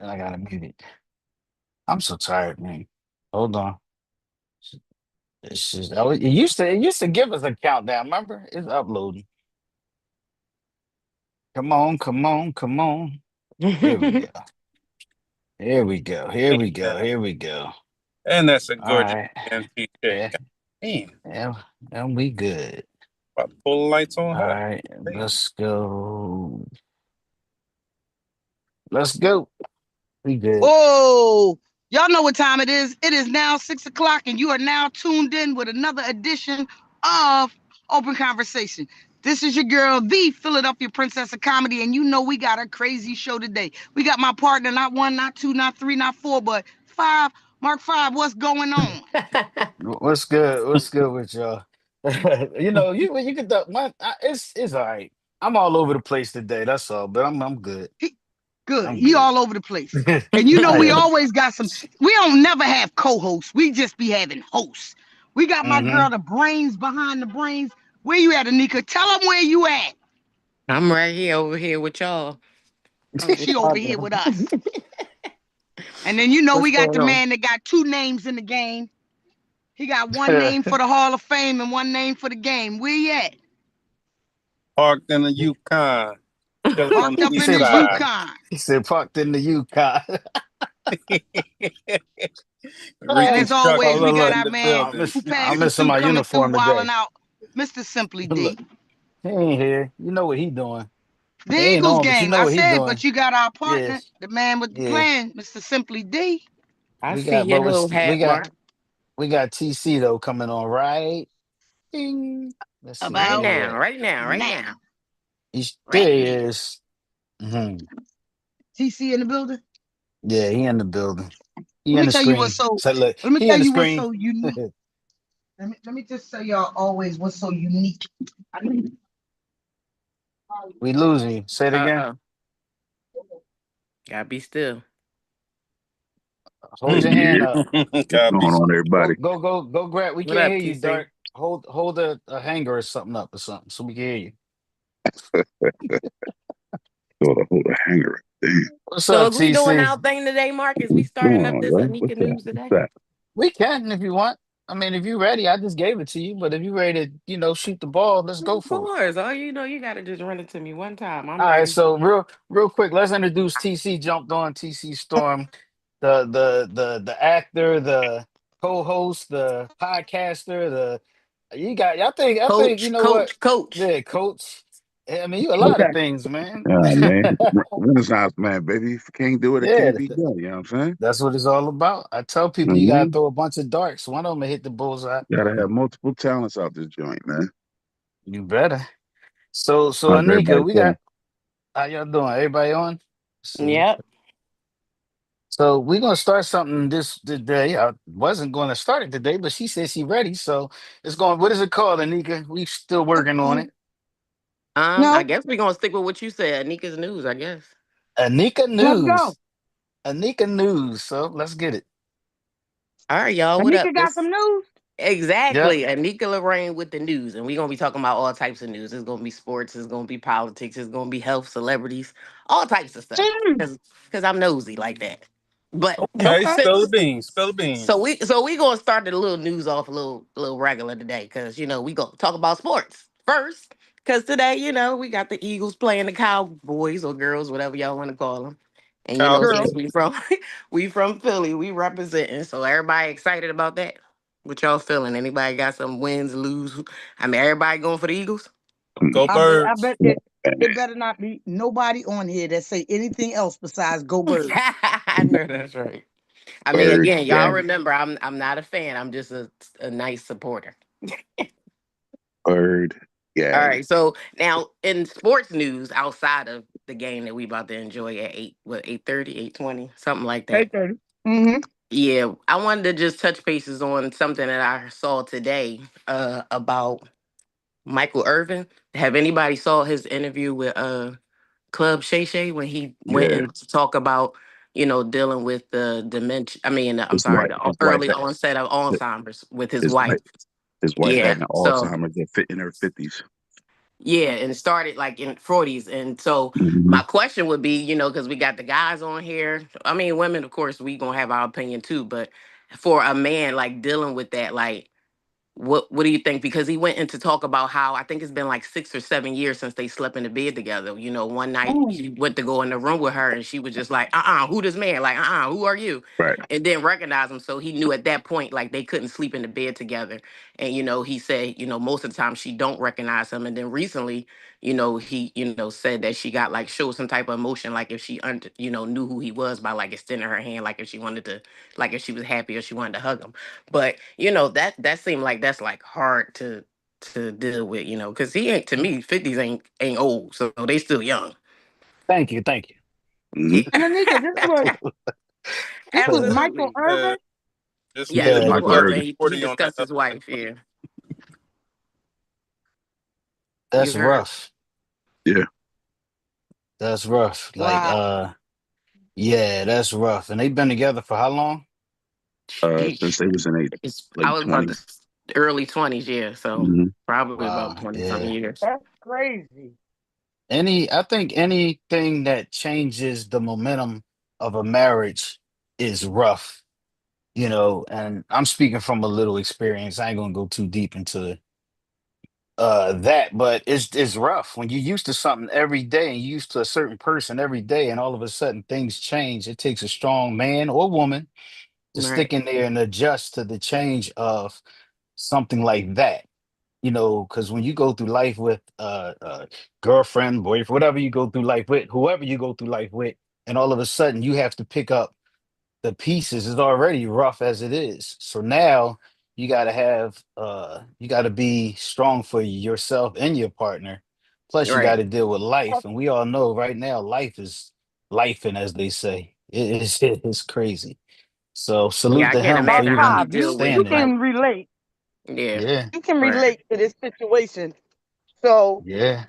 And I gotta mute it. I'm so tired, man. Hold on. It's just it used to give us a countdown. Remember? It's uploading. Come on, come on, come on. Here we go. Here we go. Here we Yeah. go. Here we go. And that's a All gorgeous right. TJ. Yeah. God damn. Yeah. And we good. About to pull the lights on All her. right. Damn. Let's go. Let's go. We good. Oh, y'all know what time it is. It is now 6 o'clock, and you are now tuned in with another edition of Open Conversation. This is your girl, the Philadelphia Princess of Comedy, and you know we got a crazy show today. We got my partner, not one, not two, not three, not four, but five. Mark Five, what's going on? What's good? What's good with y'all? You could it's all right. I'm all over the place today. That's all, but I'm good. He, good. I'm He good. all over the place. And you know I we am. always got some. We don't never have co-hosts. We just be having hosts. We got my Hmm. girl, the brains behind the brains. Where you at, Anika? Tell them where you at. I'm right here over here with y'all. Oh, What she y'all over here with doing? us. And then you know What's we got going the on? man that got two names in the game. He got one name for the Hall of Fame and one name for the game. Where you at? Parked in the Yukon. Chilling on Parked the up he in east the said park. side. Yukon. He said parked in the Yukon. And as Reconstruction Oh always, we look, got look. our in the man building. who I'm passed the missing suit my coming through uniform wilding today. out, Mr. Simply Look, D. he ain't here. You know what he doing. The He ain't Eagles on, but you game. know I what he said, doing. but you got our partner, Yes, the man with the yeah. plan, Mr. Simply D. I We see got, your but little we hat, got Mark. we got TC though coming on right. Ding. Let's see Right where About he now, at. right now, right now. now, There right he now. is. Hmm. TC in the building. Yeah, he in the building. He Let in me the tell you what's screen. so So look, let me he tell in the you what's screen. so unique. Let me just tell y'all always what's so unique. I mean, We losing you. Say it again. Uh-oh. Gotta be still. Hold your hand up. What's God be going on, Go everybody? go go go grab. We What can't up, hear you, TC? Dart. Hold a hanger or something up or something so we can hear you. Hold a hanger. Damn. What's So up, is we doing TC? our thing today, Mark? Is we What's starting going up on, this yo? What's Anika that? news What's today? that? We can if you want. I mean, if you're ready, I just gave it to you. But if you're ready to, shoot the ball, let's go Of for it. course. Oh, you gotta just run it to me one time. I'm All right. ready. So real quick, let's introduce TC. Jumped on TC Storm, the actor, the co-host, the podcaster, the you got. I think you Coach, know what? coach, coach. Yeah, coach. I mean, you a lot of okay. things, man. Man. Renaissance man, baby. If you can't do it, it Yeah, can't be done. You know what I'm saying? that's what it's all about. I tell people you gotta Mm-hmm. throw a bunch of darts. One of them will hit the bullseye. Gotta have multiple talents out this joint, man. You better. So How's Anika, everybody we got feeling? how y'all doing? Everybody on? Let's see. Yep. So we're gonna start something this today. I wasn't going to start it today, but she said she ready. So it's going. What is it called, Anika? We still working on it. I No, guess we're gonna stick with what you said. Anika's news, I guess. Anika let's go. News. Anika News. So let's get it. All right, y'all. What Anika up? got some news. Yep. Exactly. Anika Lorraine with the news. And we're gonna be talking about all types of news. It's gonna be sports, it's gonna be politics, it's gonna be health, celebrities, all types of stuff. Mm, Cause I'm nosy like that. But Okay, okay. spill the since beans. Spill the so beans. we gonna start the little news off a little regular today, because we gonna talk about sports first. Cause today, we got the Eagles playing the Cowboys or girls, whatever y'all want to call them. And Girl. since Cowgirl. we from Philly, we representing. So everybody excited about that. What y'all feeling? Anybody got some wins, lose? I mean, everybody going for the Eagles? Come Go I birds. bet on, it man. better not be nobody on here that say anything else besides go birds. I know that's right. I mean, Bird again, y'all gang. remember, I'm not a fan. I'm just a nice supporter. Bird All gang. right. So now in sports news, outside of the game that we about to enjoy at 8:30, 8:20, something like that. 8:30. Mm-hmm. Yeah, I wanted to just touch bases on something that I saw today about Michael Irvin. Have anybody saw his interview with Club Shay Shay when he went Yeah. and to talk about dealing with the dementia? I mean, I'm His sorry, wife. the His wife. early onset of Alzheimer's with his His wife. wife. His wife Yeah. having So Alzheimer's in her 50s. Yeah, and it started like in 40s. And so Mhm. my question would be, because we got the guys on here. I mean, women, of course, we gonna have our opinion too, but for a man like dealing with that, like what do you think? Because he went into talk about how I think it's been like 6 or 7 years since they slept in the bed together. One night he went to go in the room with her and she was just like, who this man? Like, who are you? Right. And didn't recognize him. So he knew at that point like they couldn't sleep in the bed together. And he said, most of the time she don't recognize him. And then recently, he, said that she got like showed some type of emotion, like if she knew who he was by like extending her hand, like if she wanted to, like if she was happy or she wanted to hug him. But that seemed like that's like hard to deal with, because he ain't, to me, 50s ain't old, so they still young. Thank you, thank you. Mhm. And Anika, this was Michael Absolutely. Irvin. Just Yes, Yeah, just Michael Michael just Irvin. Irvin. He 40 on that discussed other his wife. thing. Yeah, you That's heard. rough. Yeah. That's rough. Like, Wow. yeah, that's rough. And they've been together for how long? Since Sheesh. they was in their I late was about to 20s. early 20s. Yeah, so Mhm. probably about Wow. 20 something Yeah. years. That's crazy. I think anything that changes the momentum of a marriage is rough, and I'm speaking from a little experience. I ain't gonna go too deep into that, but it's rough when you're used to something every day and you're used to a certain person every day, and all of a sudden things change. It takes a strong man or woman to Right. stick in there and adjust to the change of something like that. Because when you go through life with girlfriend, boyfriend, whatever you go through life with, whoever you go through life with, and all of a sudden you have to pick up the pieces, is already rough as it is. So now you gotta be strong for yourself and your partner. Plus you Right. gotta deal with life. And we all know right now life is life, and as they say. It's crazy. So Yeah, salute I to can't him for Mark imagine how even he Five, deal with you standing it. like, can relate. yeah. Yeah, You can Right. relate to this situation. So, yeah.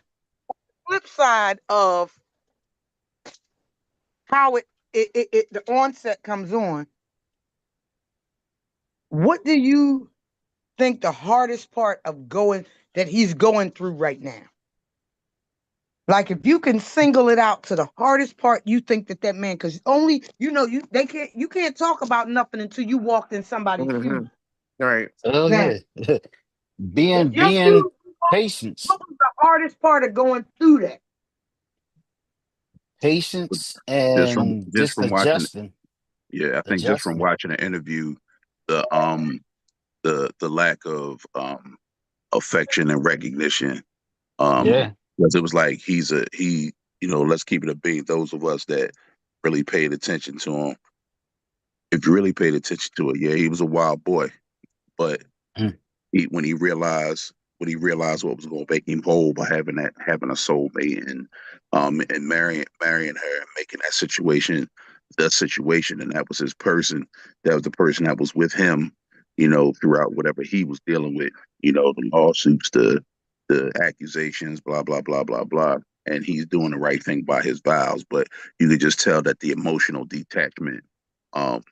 flip side of how the onset comes on. What do you think the hardest part of going that he's going through right now? Like if you can single it out to the hardest part, you think that man, because only you can't talk about nothing until you walked in somebody's Hmm. shoes. Right. Oh Now, yeah. if being your being shoes, patience, what was the hardest part of going through that? patience, Just from and just just from watching adjusting, Yeah, I think just from adjusting. watching the interview, the um the lack of affection and recognition. Yeah, Because it was like let's keep it a beat. Those of us that really paid attention to him, if you really paid attention to it, yeah, he was a wild boy. But mm, he, when he realized what was going to make him whole by having a soulmate and marrying her and making that situation the situation, and that was his person. That was the person that was with him, throughout whatever he was dealing with. The lawsuits, the accusations, blah blah blah blah blah. And he's doing the right thing by his vows, but you could just tell that the emotional detachment um,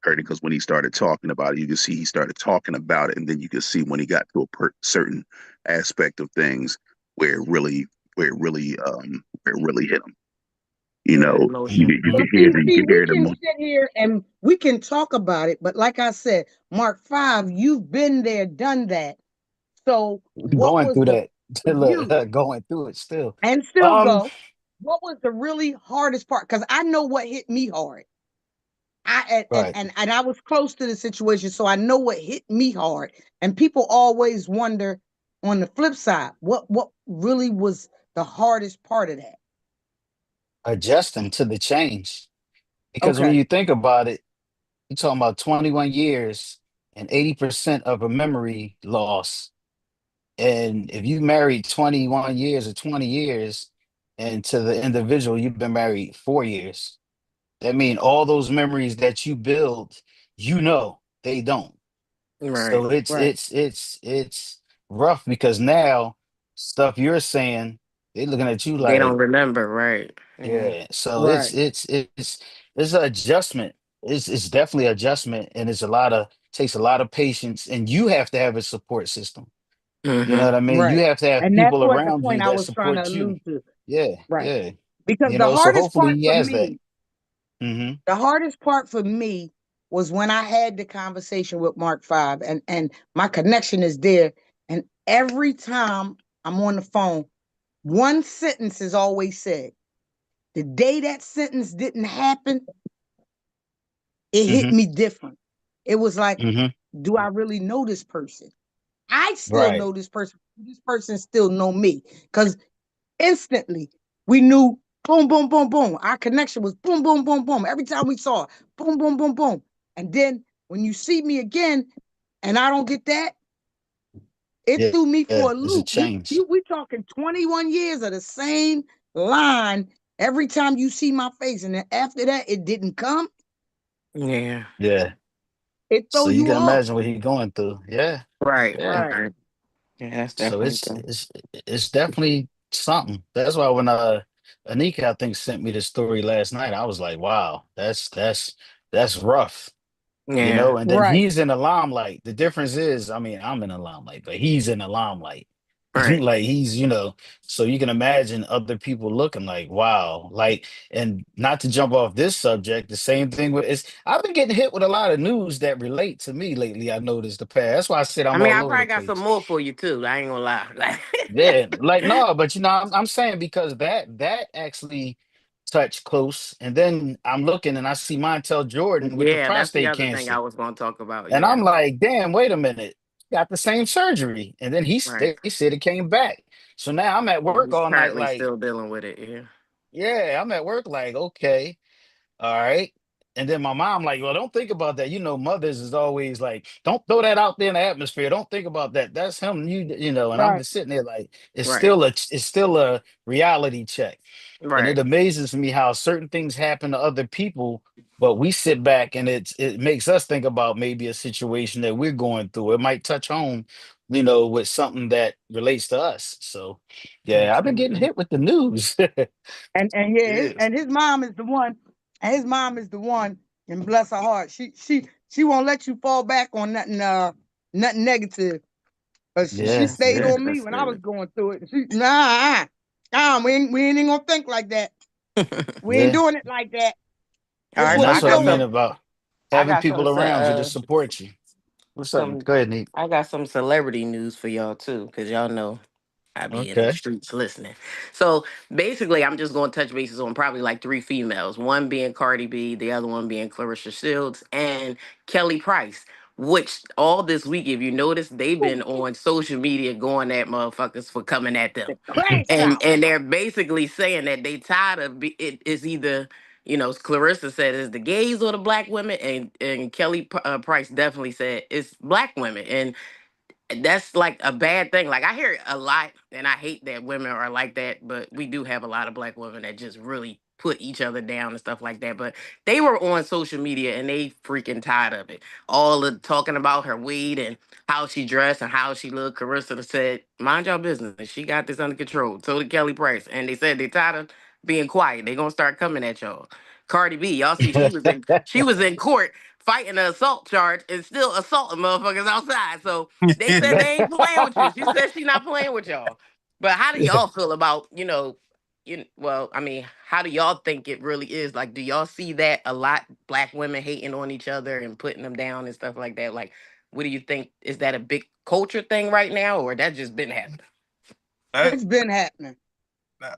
hurt it, because when he started talking about it, you can see he started talking about it, and then you can see when he got to a certain aspect of things where it really hit him. Yeah, mm, You But can hear mm. the you see, can we hear the can mo- sit here and we can talk about it, but like I said, Mark Five, you've been there, done that. So, what Going was through the that, for you going through it still. and still Um, go? What was the really hardest part? Because I know what hit me hard. I right. and I was close to the situation, so I know what hit me hard. And people always wonder on the flip side, what really was the hardest part of that? Adjusting to the change. Because when Okay. you think about it, you're talking about 21 years and 80% of a memory loss. And if you married 21 years or 20 years, and to the individual, you've been married 4 years. That means all those memories that you build, they don't. right. So it's Right. it's it's it's rough because now stuff you're saying, they looking at you They don't like, remember, right? Yeah. yeah. So Right. it's an adjustment. It's definitely adjustment, and it's a lot of takes a lot of patience, and you have to have a support system. You know what I mean? You Right. have to have And that's people what the around you point I that was trying to support you. allude to. Yeah, Right. yeah. Because You the know, so hardest hopefully part he for has that. me, Hmm. the hardest part for me was when I had the conversation with Mark Five, and my connection is there. And every time I'm on the phone, one sentence is always said. The day that sentence didn't happen, it hit Hmm. me different. It was like, Hmm. do I really know this person? I still Right. know this person. This person still know me. Because instantly we knew boom, boom, boom, boom. Our connection was boom, boom, boom, boom. Every time we saw it, boom, boom, boom, boom. And then when you see me again and I don't get that, it Yeah. threw me Yeah. for a It's a loop. change. We talking 21 years of the same line. Every time you see my face, and then after that, it didn't come. Yeah. Yeah. It throw So you you can off. imagine what he's going through. Yeah. Right. Yeah. Right. Right. Yeah, that's So definitely it's true. it's it's definitely something. That's why when Anika I think sent me the story last night, I was like, wow, that's rough. You Yeah. know, and then Right. he's in the limelight. The difference is, I mean, I'm in the limelight, but he's in the limelight. Right. Like he's, so you can imagine other people looking like, wow, like, and not to jump off this subject, the same thing with it's I've been getting hit with a lot of news that relate to me lately. I noticed the past. That's why I said I I'm mean, all I over the probably got some place. more for you too. I ain't gonna lie. Like, Yeah, like no, but I'm saying because that actually touched close, and then I'm looking and I see Montel Jordan with the yeah, that's the prostate other thing I cancer. was gonna talk about. And Yeah. I'm like, damn, wait a minute. Got the same surgery. And then Right. they said it came back. So now I'm at work He's all night, currently like, still dealing with it. Yeah. yeah, I'm at work, like, okay, all right. And then my mom, like, well, don't think about that. You know, mothers is always like, don't throw that out there in the atmosphere. Don't think about that. That's him, and I'm Right. just sitting there like, Right. it's still a reality check. And it Right. amazes me how certain things happen to other people, but we sit back and it makes us think about maybe a situation that we're going through. It might touch home, with something that relates to us. So yeah, I've been getting Absolutely. hit with the news. And yeah, Yes. his mom is the one, and his mom is the one, and bless her heart, she won't let you fall back on nothing negative. But she Yeah, That's stayed yeah, good. on me That's when I was good. going through it. We ain't even gonna think like that. We ain't yeah. doing it like that. All This right. And what So we that's what I mean doing. about I having got people some around you to support you. What's up? some Go ahead, Nick. I got some celebrity news for y'all too, because y'all know I be in the Okay. streets listening. So basically, I'm just going to touch bases on probably like three females. One being Cardi B, the other one being Clarissa Shields, and Kelly Price. Which all this week, if you notice, they've been on social media going at motherfuckers for coming at them, Crash and out. and they're basically saying that they tired of it is either. Clarissa said it's the gays or the black women, and Kelly Price definitely said it's black women, and that's like a bad thing. Like I hear it a lot, and I hate that women are like that. But we do have a lot of black women that just really put each other down and stuff like that. But they were on social media and they freaking tired of it. All the talking about her weight and how she dressed and how she looked. Carissa said, "Mind your business. She got this under control." So did Kelly Price, and they said they tired of being quiet. They gonna start coming at y'all. Cardi B, y'all see she was in court fighting an assault charge and still assaulting motherfuckers outside. So they said they ain't playing with you. She said she not playing with y'all. But how do y'all feel about, well, I mean, how do y'all think it really is? Like, do y'all see that a lot, black women hating on each other and putting them down and stuff like that? Like, what do you think? Is that a big culture thing right now, or that just been happening? I, It's been happening.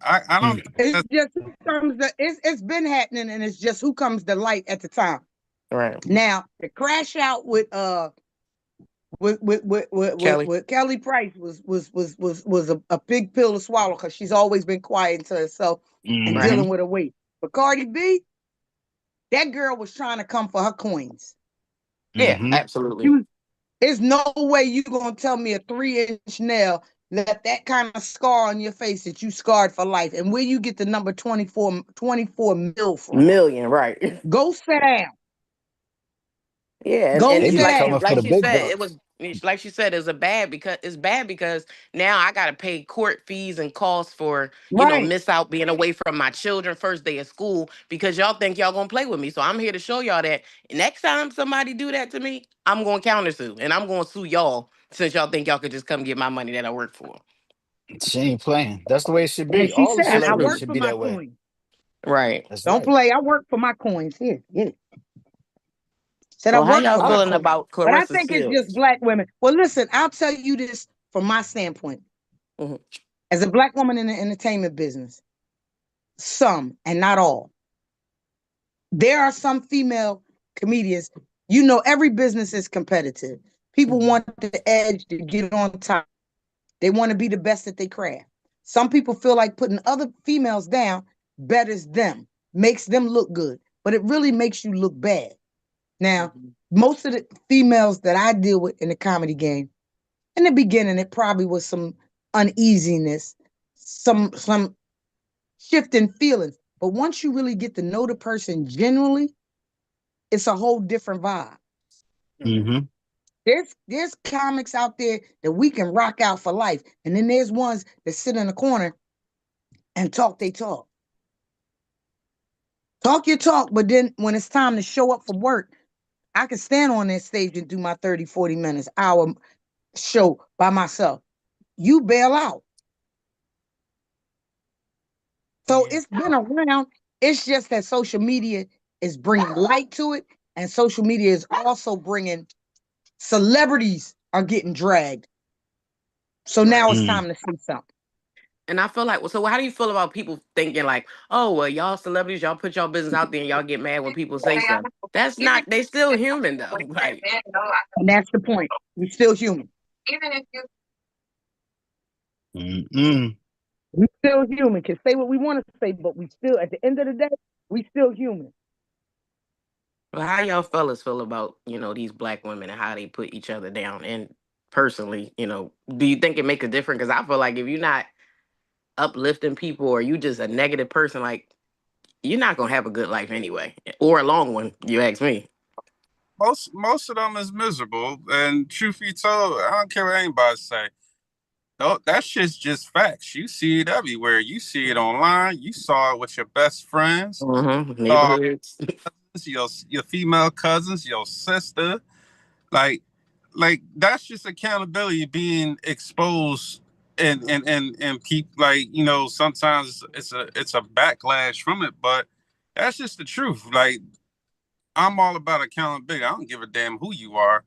I don't think It's that's just who comes it's been happening, and it's just who comes to light at the time. Right. Now the crash out Kelly. with Kelly Price was a big pill to swallow, because she's always been quiet to herself and Right. Hmm. dealing with her weight. But Cardi B, that girl was trying to come for her coins. Yeah, Hmm. She absolutely. was, there's no way you gonna tell me a 3-inch nail left that kind of scar on your face that you scarred for life. And where you get the number 24 mil from? Million, right. Go sit down. Yeah, and, Go and They it's be sit like coming down. for like the she big said, it bucks. was like she said, it's bad because now I gotta pay court fees and costs for Right. miss out being away from my children first day of school because y'all think y'all gonna play with me. So I'm here to show y'all that next time somebody do that to me, I'm gonna countersue and I'm gonna sue y'all Since y'all think y'all could just come get my money that I work for. She ain't playing. That's the way it should And be. she All the said, I celebrities work should for be my that way. coins. Right. That's Don't right. play. I work for my coins. Here, get it. Said I So how work y'all for my feeling coins. about But I Clarissa think it's Shields? just black women. Well, listen, I'll tell you this from my standpoint. Mhm. As a black woman in the entertainment business, some and not all. There are some female comedians. You know, every business is competitive. People Mhm. want the edge to get on top. They want to be the best at their craft. Some people feel like putting other females down betters them, makes them look good, but it really makes you look bad. Now, Mhm. most of the females that I deal with in the comedy game, in the beginning, it probably was some uneasiness, some shifting feelings. But once you really get to know the person genuinely, it's a whole different vibe. Mm-hmm. There's comics out there that we can rock out for life, and then there's ones that sit in the corner and talk they talk. Talk your talk, but then when it's time to show up for work, I can stand on that stage and do my 30, 40 minutes, hour show by myself. You bail out. So Yeah. it's been around. It's just that social media is bringing light to it, and social media is also bringing celebrities are getting dragged. So now Right. it's Mm. time to see something. And I feel like, well, so how do you feel about people thinking like, oh, well, y'all celebrities, y'all put y'all business out there and y'all get mad when people say stuff? That's not, they still human though. Like, And that's the point. We're still human. Mm-mm. We still human. Can say what we want to say, but we still, at the end of the day, we still human. well, how y'all fellas feel about, these black women and how they put each other down? And personally, do you think it makes a difference? Because I feel like if you're not uplifting people or you just a negative person, like, you're not gonna have a good life anyway, or a long one. You ask me. Most of them is miserable, and truth be told, I don't care what anybody say. No, that shit's just facts. You see it everywhere. You see it online. You saw it with your best friends, saw Neighborhoods. your female cousins, your sister. Like that's just accountability being exposed, and people, like, sometimes it's a backlash from it, but that's just the truth. Like, I'm all about accountability. I don't give a damn who you are,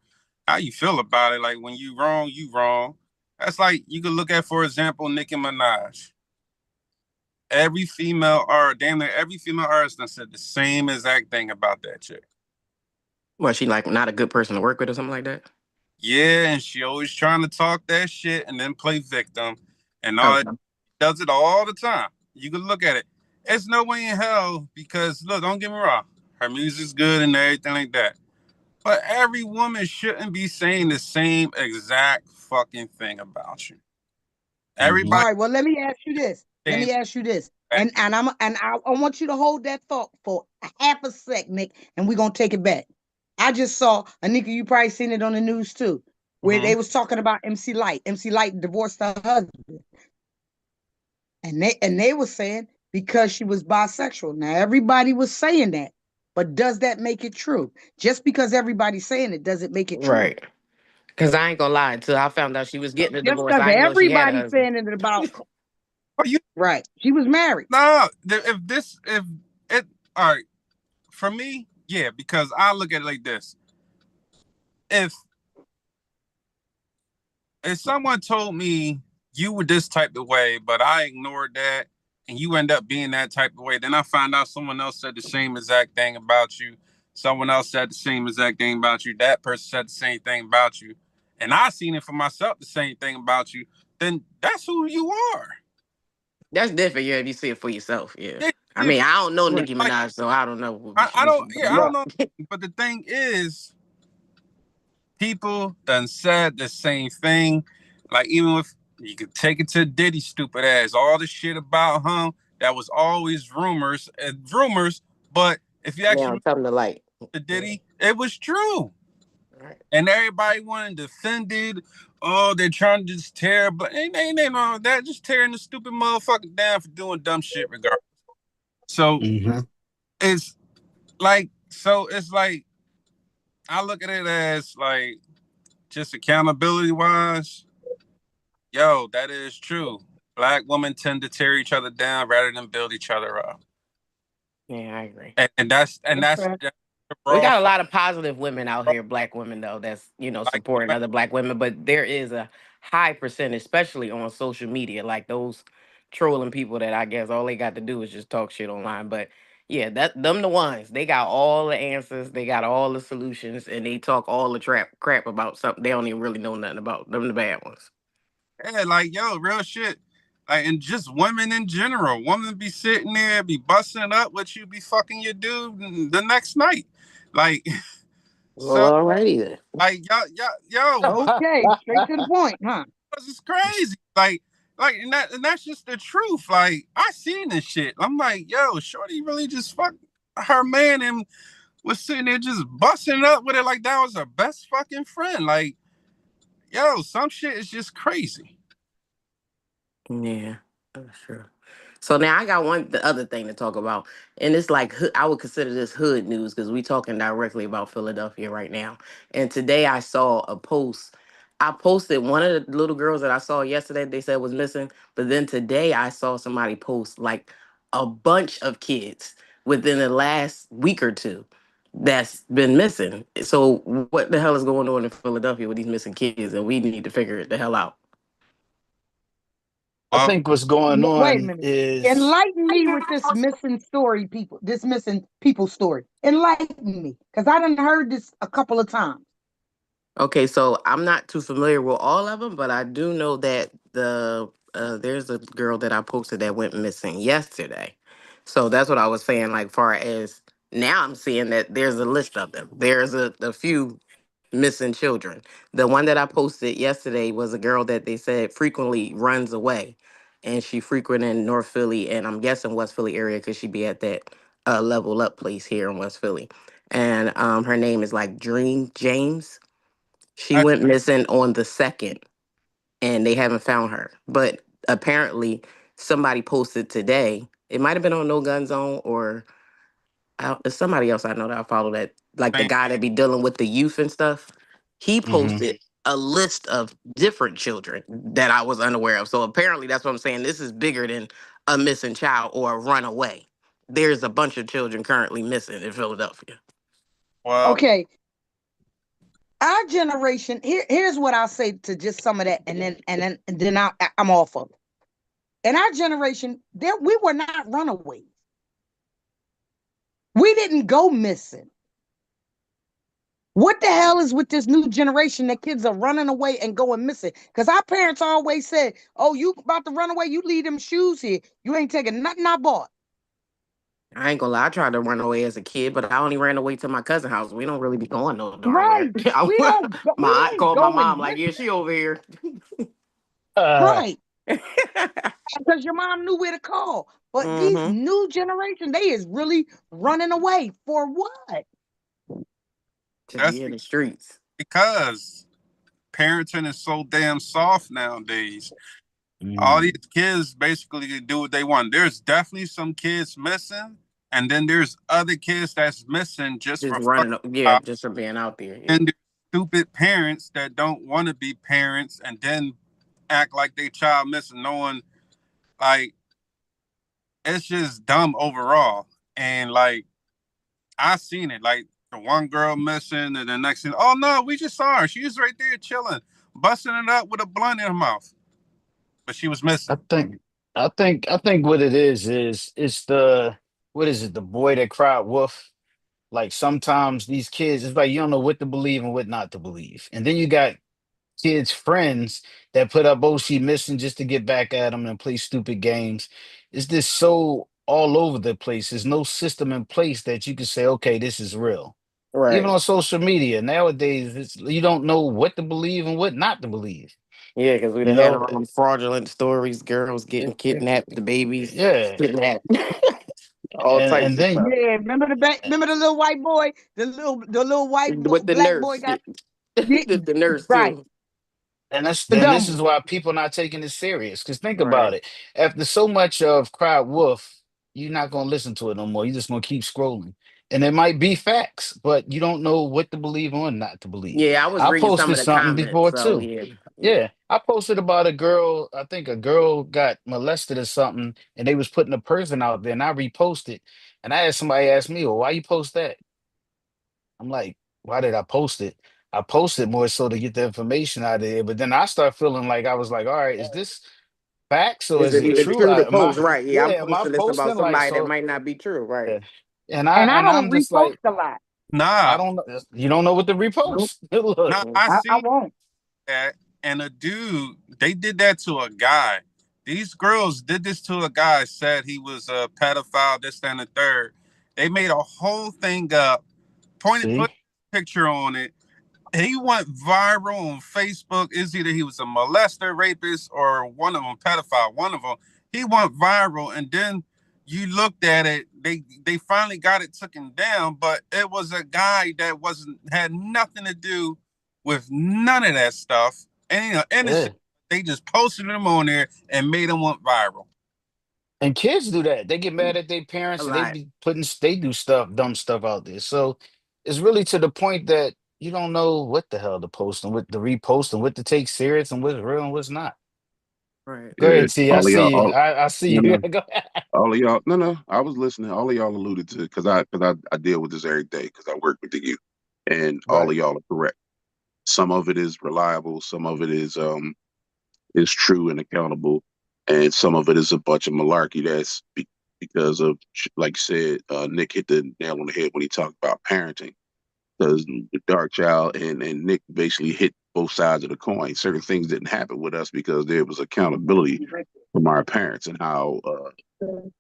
how you feel about it. Like, when you wrong, you wrong. That's like, you could look at, for example, Nicki Minaj. Damn near every female artist that said the same exact thing about that chick. Was she like not a good person to work with or something like that? Yeah, and she always trying to talk that shit and then play victim and all that. Okay. Does it all the time. You can look at it. It's no way in hell, because look, don't get me wrong, her music's good and everything like that. But every woman shouldn't be saying the same exact fucking thing about you. Mm-hmm. All Everybody right. Well, let me ask you this. Let saying me ask you this. that. I want you to hold that thought for a half a sec, Nick, and we're gonna take it back. I just saw Anika, you probably seen it on the news too, where Mhm. they was talking about MC Light. MC Light divorced her husband. And they were saying because she was bisexual. Now everybody was saying that, but does that make it true? Just because everybody's saying it doesn't make it true. Right. Because I ain't gonna lie, until I found out she was getting a Just divorce, because I didn't know she had a everybody's husband. saying it about Oh, you right, she was married. no, if it all right, for me, yeah, because I look at it like this. If someone told me you were this type of way, but I ignored that, and you end up being that type of way, then I find out someone else said the same exact thing about you. Someone else said the same exact thing about you. That person said the same thing about you. And I seen it for myself, the same thing about you. Then that's who you are. That's different, yeah, if you see it for yourself, yeah. It's I mean, different. I don't know Right. Nicki Like, Minaj, so I don't know I what don't, she's yeah, talking I don't Right. know. about. But the thing is, people done said the same thing. Like, even with, you could take it to Diddy stupid ass, all the shit about him that was always rumors and rumors. But if you Now, actually something to like. to Yeah. Diddy, it was true. Right. And everybody wanted defended. Oh, they're trying to just tear, but ain't wrong with that. Just tearing the stupid motherfucker down for doing dumb shit regardless. So Mm-hmm. it's it's like, I look at it as like, just accountability wise, yo, that is true. Black women tend to tear each other down rather than build each other up. Yeah, I agree. And that's Okay. the We raw got a fact. lot of positive women out here, black women though, that's Like, supporting other black women, but there is a high percentage, especially on social media, like those trolling people that I guess all they got to do is just talk shit online. But yeah, that them the ones. They got all the answers, they got all the solutions, and they talk all the crap about something they don't even really know nothing about. Them the bad ones. yeah, like yo, real shit. Like, and just women in general. Women be sitting there, be busting up with you, be fucking your dude the next night. Like, Well, so alrighty then. like yo, Okay, straight to the point, huh? this is crazy. And that's just the truth. Like, I seen this shit. I'm like, yo, Shorty really just fucked her man and was sitting there just busting up with it like that was her best fucking friend. Like, yo, some shit is just crazy. Yeah, that's true. So now I got the other thing to talk about, and it's like I would consider this hood news because we talking directly about Philadelphia right now. And today I saw a post. I posted one of the little girls that I saw yesterday. They said was missing, but then today I saw somebody post like a bunch of kids within the last week or two that's been missing. So what the hell is going on in Philadelphia with these missing kids? And we need to figure it the hell out. I Well, think what's going Wait a on minute. is Enlighten me with this missing story, people. This missing people story. Enlighten me, because I done heard this a couple of times. Okay, so I'm not too familiar with all of them, but I do know that there's a girl that I posted that went missing yesterday. So that's what I was saying. Like, far as now, I'm seeing that there's a list of them. There's a few missing children. The one that I posted yesterday was a girl that they said frequently runs away, and she frequented North Philly, and I'm guessing West Philly area because she be at that Level Up place here in West Philly, and her name is like Dream James. She I, went missing on the 2nd and they haven't found her. But apparently, somebody posted today. It might have been on No Gun Zone or there's somebody else I know that I follow that, like the think guy that be dealing with the youth and stuff. He mhm. posted a list of different children that I was unaware of. So apparently, that's what I'm saying. This is bigger than a missing child or a runaway. There's a bunch of children currently missing in Philadelphia. well, Okay, our generation. Here's what I'll say to just some of that, and then I'm off of it. In our generation, there we were not runaways. We didn't go missing. What the hell is with this new generation that kids are running away and going missing? Because our parents always said, "Oh, you about to run away? You leave them shoes here. You ain't taking nothing I bought." I ain't gonna lie, I tried to run away as a kid, but I only ran away to my cousin's house. We don't really be going no darn where. Right. We My aunt don't called my go mom, and like, yeah, she over here. right. Because your mom knew where to call. But these Hmm. new generation, they is really running away for what? To that's be in the streets. because parenting is so damn soft nowadays. All these Mm. kids basically can do what they want. There's definitely some kids missing, and then there's other kids that's missing just Just for fucking running, yeah, out. just for being out there. Yeah. And there's stupid parents that don't want to be parents and then act like they child missing, knowing like it's just dumb overall. And like I seen it, like the one girl missing, and the next thing, oh no, we just saw her. She was right there chilling, busting it up with a blunt in her mouth, but she was I missing. think I think what it is it's the what is it, the boy that cried wolf? Like sometimes these kids, it's like you don't know what to believe and what not to believe. And then you got kids' friends that put up oh she missing just to get back at them and play stupid games. It's just so all over the place. There's no system in place that you can say, okay, this is real. Even Right. on social media nowadays, you don't know what to believe and what not to believe. Yeah, because we You done had know, all them fraudulent stories, girls getting kidnapped, the babies yeah, kidnapped, all and types of then stuff. Yeah, remember the little white boy, the little With the black boy nurse, got yeah, the nurse right, too. and that's the then dumb this one. is why people not taking it serious. Because think about Right. it, after so much of Cry Wolf, you're not gonna listen to it no more. You're just gonna keep scrolling. and it might be facts, but you don't know what to believe or not to believe. Yeah, I was I reading some posted of the something comments, before so too. yeah. Yeah, I posted about a girl. I think a girl got molested or something, and they was putting a person out there, and I reposted. And I had somebody ask me, "Well, why you post that?" I'm like, "Why did I post it? I posted more so to get the information out of there." But then I start feeling like I was like, "All right, is this facts or Is is it it even true? true to Am post? I, Right. Yeah, I'm yeah, am I posting this about posting like somebody that so?" might not be true. Right. Yeah. And I And don't I'm just like, repost a lot. I Nah, don't know. You don't know what to Nope. repost. Look, nah, I I seen won't. that, and a dude, they did that to a guy. These girls did this to a guy, said he was a pedophile, this, that, and the third. They made a whole thing up, put see, a picture on it. He went viral on Facebook. Is either he was a molester, rapist, or one of them pedophile. One of them. He went viral, and then you looked at it. They finally got it taken down, but it was a guy that wasn't had nothing to do with none of that stuff. And yeah. innocent. They just posted him on there and made him went viral. And kids do that. They get mad at their A parents and they lot. be putting, they do stuff, dumb stuff out there. So it's really to the point that you don't know what the hell to post and what to repost and what to take serious and what's real and what's not. Right. Go Yeah, ahead, T. I all of y'all, see you. I see no, you. no, Go ahead. all of y'all, no, no. I was listening. All of y'all alluded to because I deal with this every day because I work with the youth, and all Right. of y'all are correct. Some of it is reliable, some of it is true and accountable, and some of it is a bunch of malarkey. Because of, like you said, Nick hit the nail on the head when he talked about parenting. Because the Dark Child and Nick basically hit both sides of the coin. Certain things didn't happen with us because there was accountability from our parents and how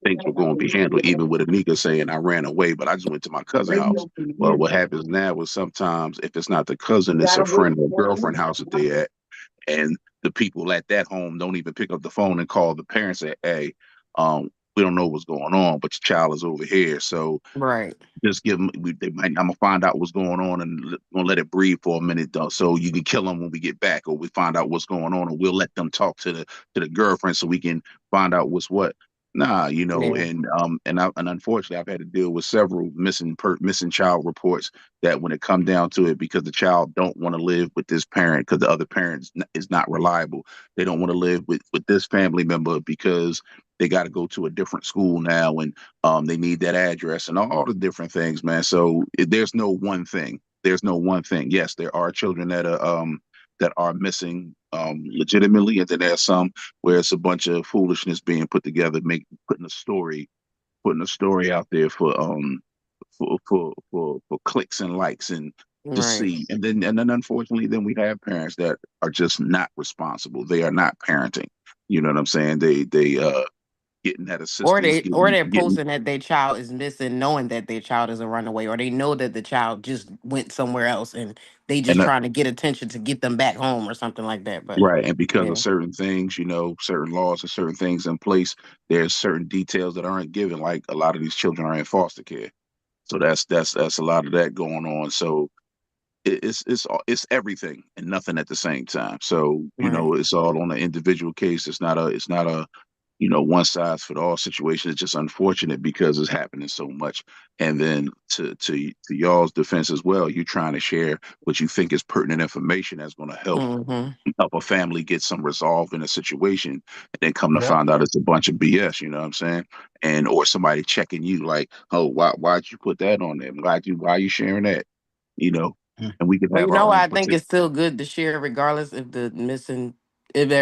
things were going to be handled. Even with Anika saying I ran away, but I just went to my cousin's house. Well, what happens now is sometimes if it's not the cousin, it's a friend or girlfriend house that they at, and the people at that home don't even pick up the phone and call the parents and say, hey, we don't know what's going on, but your child is over here. So Right. just give them. I'm gonna find out what's going on and gonna let it breathe for a minute, though, so you can kill them when we get back, or we find out what's going on, and we'll let them talk to the girlfriend so we can find out what's what. Nah, Yeah. and unfortunately, I've had to deal with several missing child reports that when it come down to it, because the child don't want to live with this parent because the other parent is not reliable. They don't want to live with this family member because they got to go to a different school now, and they need that address and all the different things, man. So there's no one thing. There's no one thing. Yes, there are children that are missing legitimately, and then there's some where it's a bunch of foolishness being put together, putting a story out there for clicks and likes and to Right. see. And then unfortunately, then we have parents that are just not responsible. They are not parenting. You know what I'm saying? They getting that Or assistance, they're getting posting that their child is missing, knowing that their child is a runaway, or they know that the child just went somewhere else and they just and trying to get attention to get them back home or something like that. But right. And because of yeah. certain things, certain laws and certain things in place, there's certain details that aren't given. Like a lot of these children are in foster care. So that's a lot of that going on. So it's everything and nothing at the same time. So, Right. it's all on an individual case. It's not a one size fit all situation. It's just unfortunate because it's happening so much. And then to y'all's defense as well, you're trying to share what you think is pertinent information that's going to Mm-hmm. help a family get some resolve in a situation, and then come to Yep. find out it's a bunch of BS. You know what I'm saying? And or somebody checking you like, oh, why'd you put that on there? Why are you sharing that? You know, Mm. and we can Well, have you our know, own I think particular. it's still good to share, regardless if they're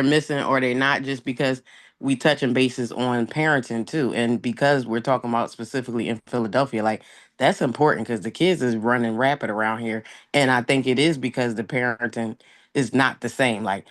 missing or they're not, just because we touching bases on parenting too, and because we're talking about specifically in Philadelphia, like that's important because the kids is running rapid around here, and I think it is because the parenting is not the same. Like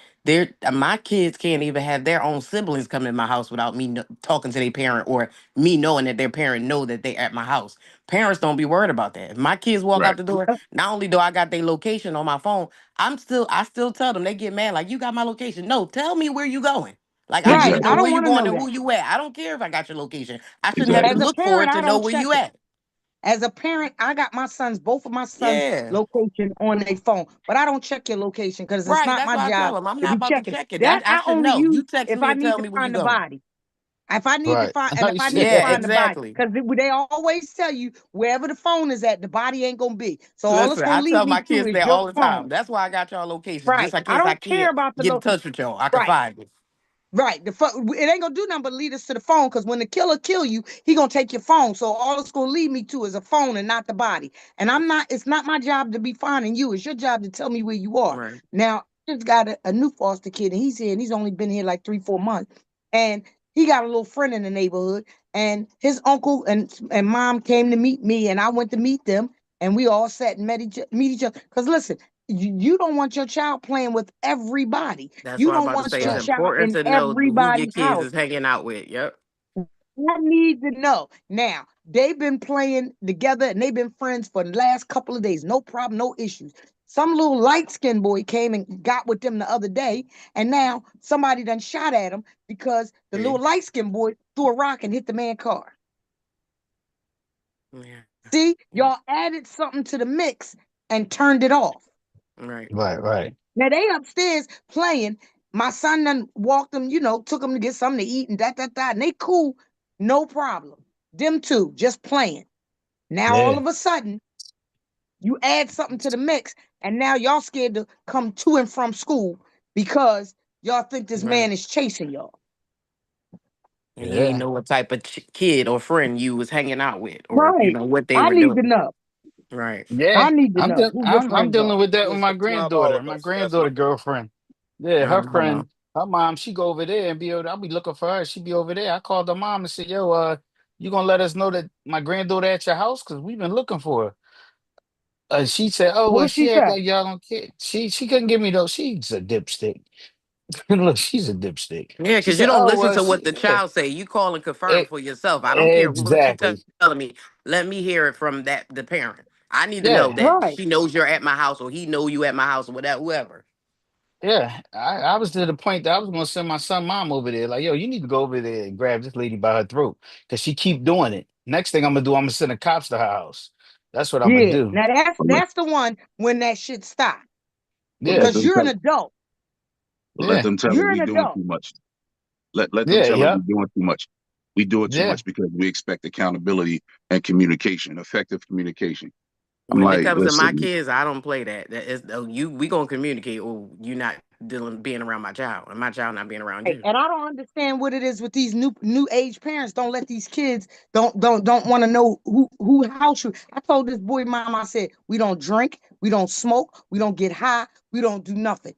my kids can't even have their own siblings come in my house without me talking to their parent or me knowing that their parent know that they at my house. Parents don't be worried about that. If my kids walk Right. out the door, not only do I got their location on my phone, I still tell them. They get mad like, you got my location. No, tell me where you going. Like I need Right. to I know Exactly. don't where you want to going know and that. who you at. I don't care if I got your location. I shouldn't have to As Exactly. a look for parent, it to I know don't where check you it. at. As a parent, I got both of my sons' Yeah. location on their phone, but I don't check your location because it's Right. not That's my why I tell job them I'm to not be about to checking. check it. That I I should only know. You use text if me I and need tell to me where you find the going. body. If I need to Right. find, I and know if you I need said to Yeah, that. find the body, exactly. because they always tell you wherever the phone is at, the body ain't gonna be. So all it's Listen, gonna I lead tell me my to kids is that your all the time. phone. That's why I got y'all location, just Right. in I case I don't care can't about the get in location. touch with y'all. I can Right. find it. Right. It ain't gonna do nothing but lead us to the phone, because when the killer kill you, he gonna take your phone. So all it's gonna lead me to is a phone and not the body. And it's not my job to be finding you. It's your job to tell me where you are. Right. Now, I just got a new foster kid, and he's here, and he's only been here like 3, 4 months. And he got a little friend in the neighborhood, and his uncle and mom came to meet me, and I went to meet them, and we all sat and meet each other. Because listen, you don't want your child playing with everybody. That's You what I'm don't about to want say. your It's Right. child important in to know who your everybody's kids house. is hanging out with. Yep. I need to know. Now, they've been playing together and they've been friends for the last couple of days. No problem, no issues. Some little light-skinned boy came and got with them the other day, and now somebody done shot at him because the See? little light-skinned boy threw a rock and hit the man's car. Yeah. See, Yep. y'all added something to the mix and turned it off. Right. Right. Now they upstairs playing. My son done walked them, took them to get something to eat and that. And they cool, no problem. Them two just playing. Now all Yeah. of a sudden, you add something to the mix, and now y'all scared to come to and from school because y'all think this Right. man is chasing y'all. And you ain't Yeah. know what type of kid or friend you was hanging out with, or Right. what they I were need to doing. know. Right. Yeah. I need to I'm know de- who your I'm friends are. dealing with that with It's my not all granddaughter. of My us. That's my granddaughter girlfriend. Yeah, her Uh-huh. friend, her mom, she go over there and I'll be looking for her. She be over there. I called her mom and said, "Yo, you gonna let us know that my granddaughter at your house? Cause we've been looking for her." She said, "Oh well, What she she act say? like y'all don't care." She couldn't give me those. She's a dipstick. Look, she's a dipstick. Yeah, She because you said, don't "Oh listen well, to what she the yeah, child say. You call and confirm e- for yourself. I don't care what you exactly telling me. Let me hear it from the parent. I need to know yeah." that Right. she knows you're at my house, or he know you at my house, or whatever. Whoever. Yeah, I was to the point that I was gonna send my son mom over there. Like, yo, you need to go over there and grab this lady by her throat because she keep doing it. Next thing I'm gonna do, I'm gonna send the cops to her house. That's what I'm gonna Yeah. do. Now that's But that's the one when that shit stop. Yeah, Because you're an adult. let yeah, them tell her You're we an doing adult. too much. Let them yeah, tell her we yep, doing too much. We do it too yeah. much because we expect accountability and communication, effective communication. I'm When it like, comes to my listen, kids, I don't play that. That is, oh, we gonna communicate, or you not being around my child, and my child not being around Right. you. And I don't understand what it is with these new age parents. Don't let these kids don't want to know who house you. I told this boy mom, I said, we don't drink, we don't smoke, we don't get high, we don't do nothing.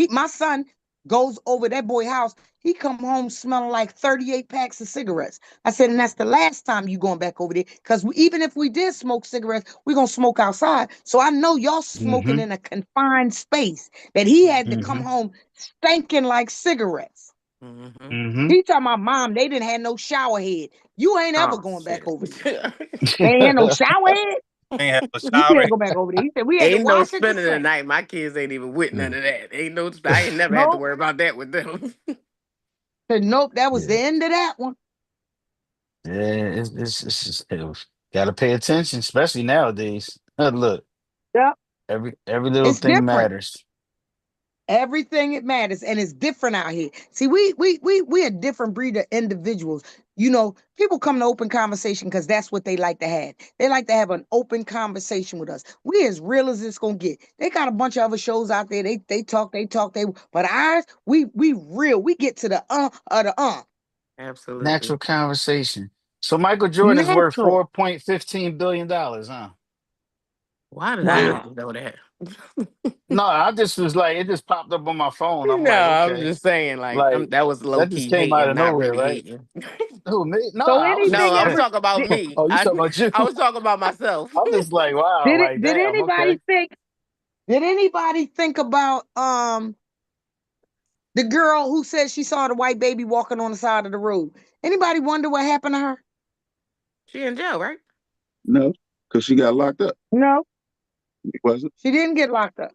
My son goes over that boy house. He come home smelling like 38 packs of cigarettes. I said, and that's the last time you going back over there. Because even if we did smoke cigarettes, we're gonna smoke outside. So I know y'all smoking Mm-hmm. in a confined space that he had to come Mm-hmm. home stinking like cigarettes. Mm-hmm. Mm-hmm. He told my mom they didn't have no shower head. You ain't ever Oh going back shit! over there. They ain't had no shower head. ain't have a You shower. can't go back over there. He said we had to Ain't no wash at the spending the sink. night. My kids ain't even with none of that. Ain't no. I ain't never had to Nope. worry about that with them. Said nope. That was Yeah, the end of that one. yeah. Gotta pay attention, especially nowadays. Look, Yep. every little It's thing different. matters. Everything it matters, and it's different out here. See, we a different breed of individuals. People come to open conversation because that's what they like to have. They like to have an open conversation with us. We as real as it's gonna get. They got a bunch of other shows out there. They talk. But ours, we real. We get to the of the Absolutely. Natural conversation. So Michael Jordan's worth natural. $4.15 billion, huh? Why did I yeah, need Wow. to know that? No, I just was like, it just popped up on my phone. I'm No, like, I'm okay, just saying, like, like that was low that just key came out hating, of not nowhere, really right? hating. Who me? No, So I was No, anything just, I'm ever talking about did, me. oh, you talking about you? I was talking about myself. I'm just like, wow, did it like did damn, okay. anybody think did anybody think about the girl who said she saw the white baby walking on the side of the road? Anybody wonder what happened to her? She in jail, right? no, because she got locked up. No, It wasn't. she didn't get locked up.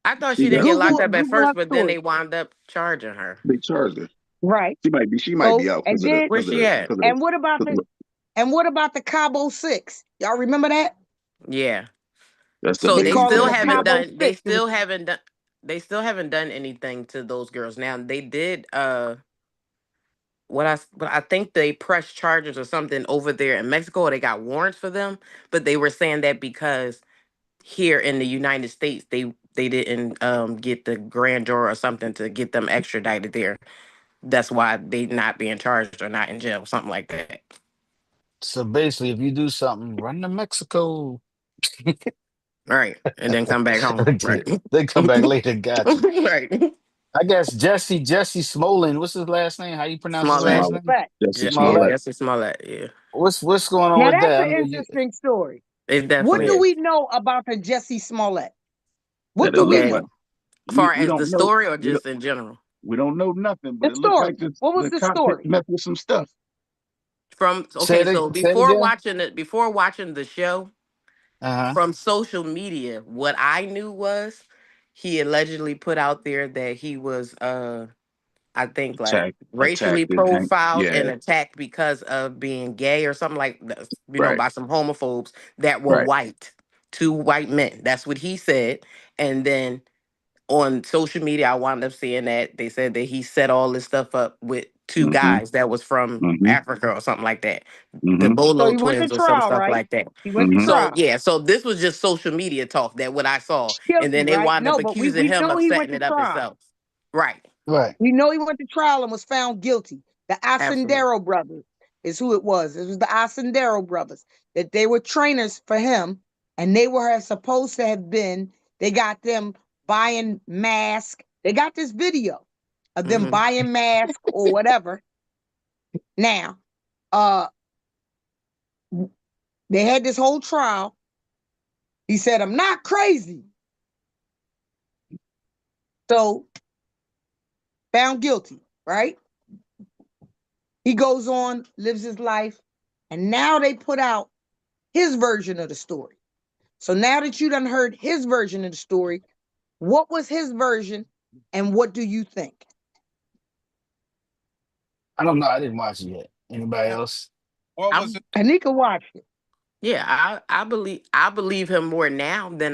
I thought She she didn't got get locked up at Google her first, but then story. they wound up charging her. they charged her. Right. She might be So out and because of the then because Where's of she the at? because of the, and what about 'cause of the the and what about the Cabo Six? Y'all remember that? Yeah. that's the So They they baby called it still the daddy haven't deal. Cabo done. They Six. It was still haven't done. They still haven't done anything to those girls. Now they did. what I think they pressed charges or something over there in Mexico, or they got warrants for them, but they were saying that because here in the United States they didn't get the grand jury or something to get them extradited there. That's why they not being charged or not in jail, something like that. So basically, if you do something, run to Mexico. Right. And then come back home. Right. They come back later. Gotcha. Right. I guess Jesse Smollin. What's his last name? How you pronounce his Smollett. last Smollett. name? Jesse Yeah, Smollett. Smollett. Jesse Smollett. Yeah. What's going on Now with that's that? an I know you. interesting story. It What definitely do is. we know about the Jesse Smollett? What That it do we looked Okay. like know? Far we as the don't know. story or We don't, just in general? we don't know nothing, but The it looked like story. What was the the cops story? messed with some stuff. From Say okay, it. so Say it again. before watching the show, Uh huh. from social media, what I knew was he allegedly put out there that he was I think like racially Attacked it. And, profiled yeah. and attacked because of being gay or something like that, Right. by some homophobes that were Right. white, two white men. That's what he said. And then on social media, I wound up seeing that they said that he set all this stuff up with two Mm-hmm. guys that was from Mm-hmm. Africa or something like that, the Mm-hmm. So Bolo he went to twins or some trial, stuff right? like that. He went to Mm-hmm. So trial. yeah, so this was just social media talk that what I saw, and Guilty, then they right? wound up No, but accusing we him know of he went setting to it up trial. himself. Right, Right. We know he went to trial and was found guilty. The absolutely. Ascendero brothers is who it was. It was the Ascendero brothers that they were trainers for him, and they were supposed to have been. They got them buying masks. They got this video of them Hmm. buying masks or whatever. Now, uh, they had this whole trial. He said, "I'm not crazy," so found guilty. Right? He goes on, lives his life, and now they put out his version of the story. So now that you done heard his version of the story, what was his version and what do you think? I don't know. I didn't watch it yet. Anybody else? What was I'm it? Anika watched it. Yeah, I believe him more now than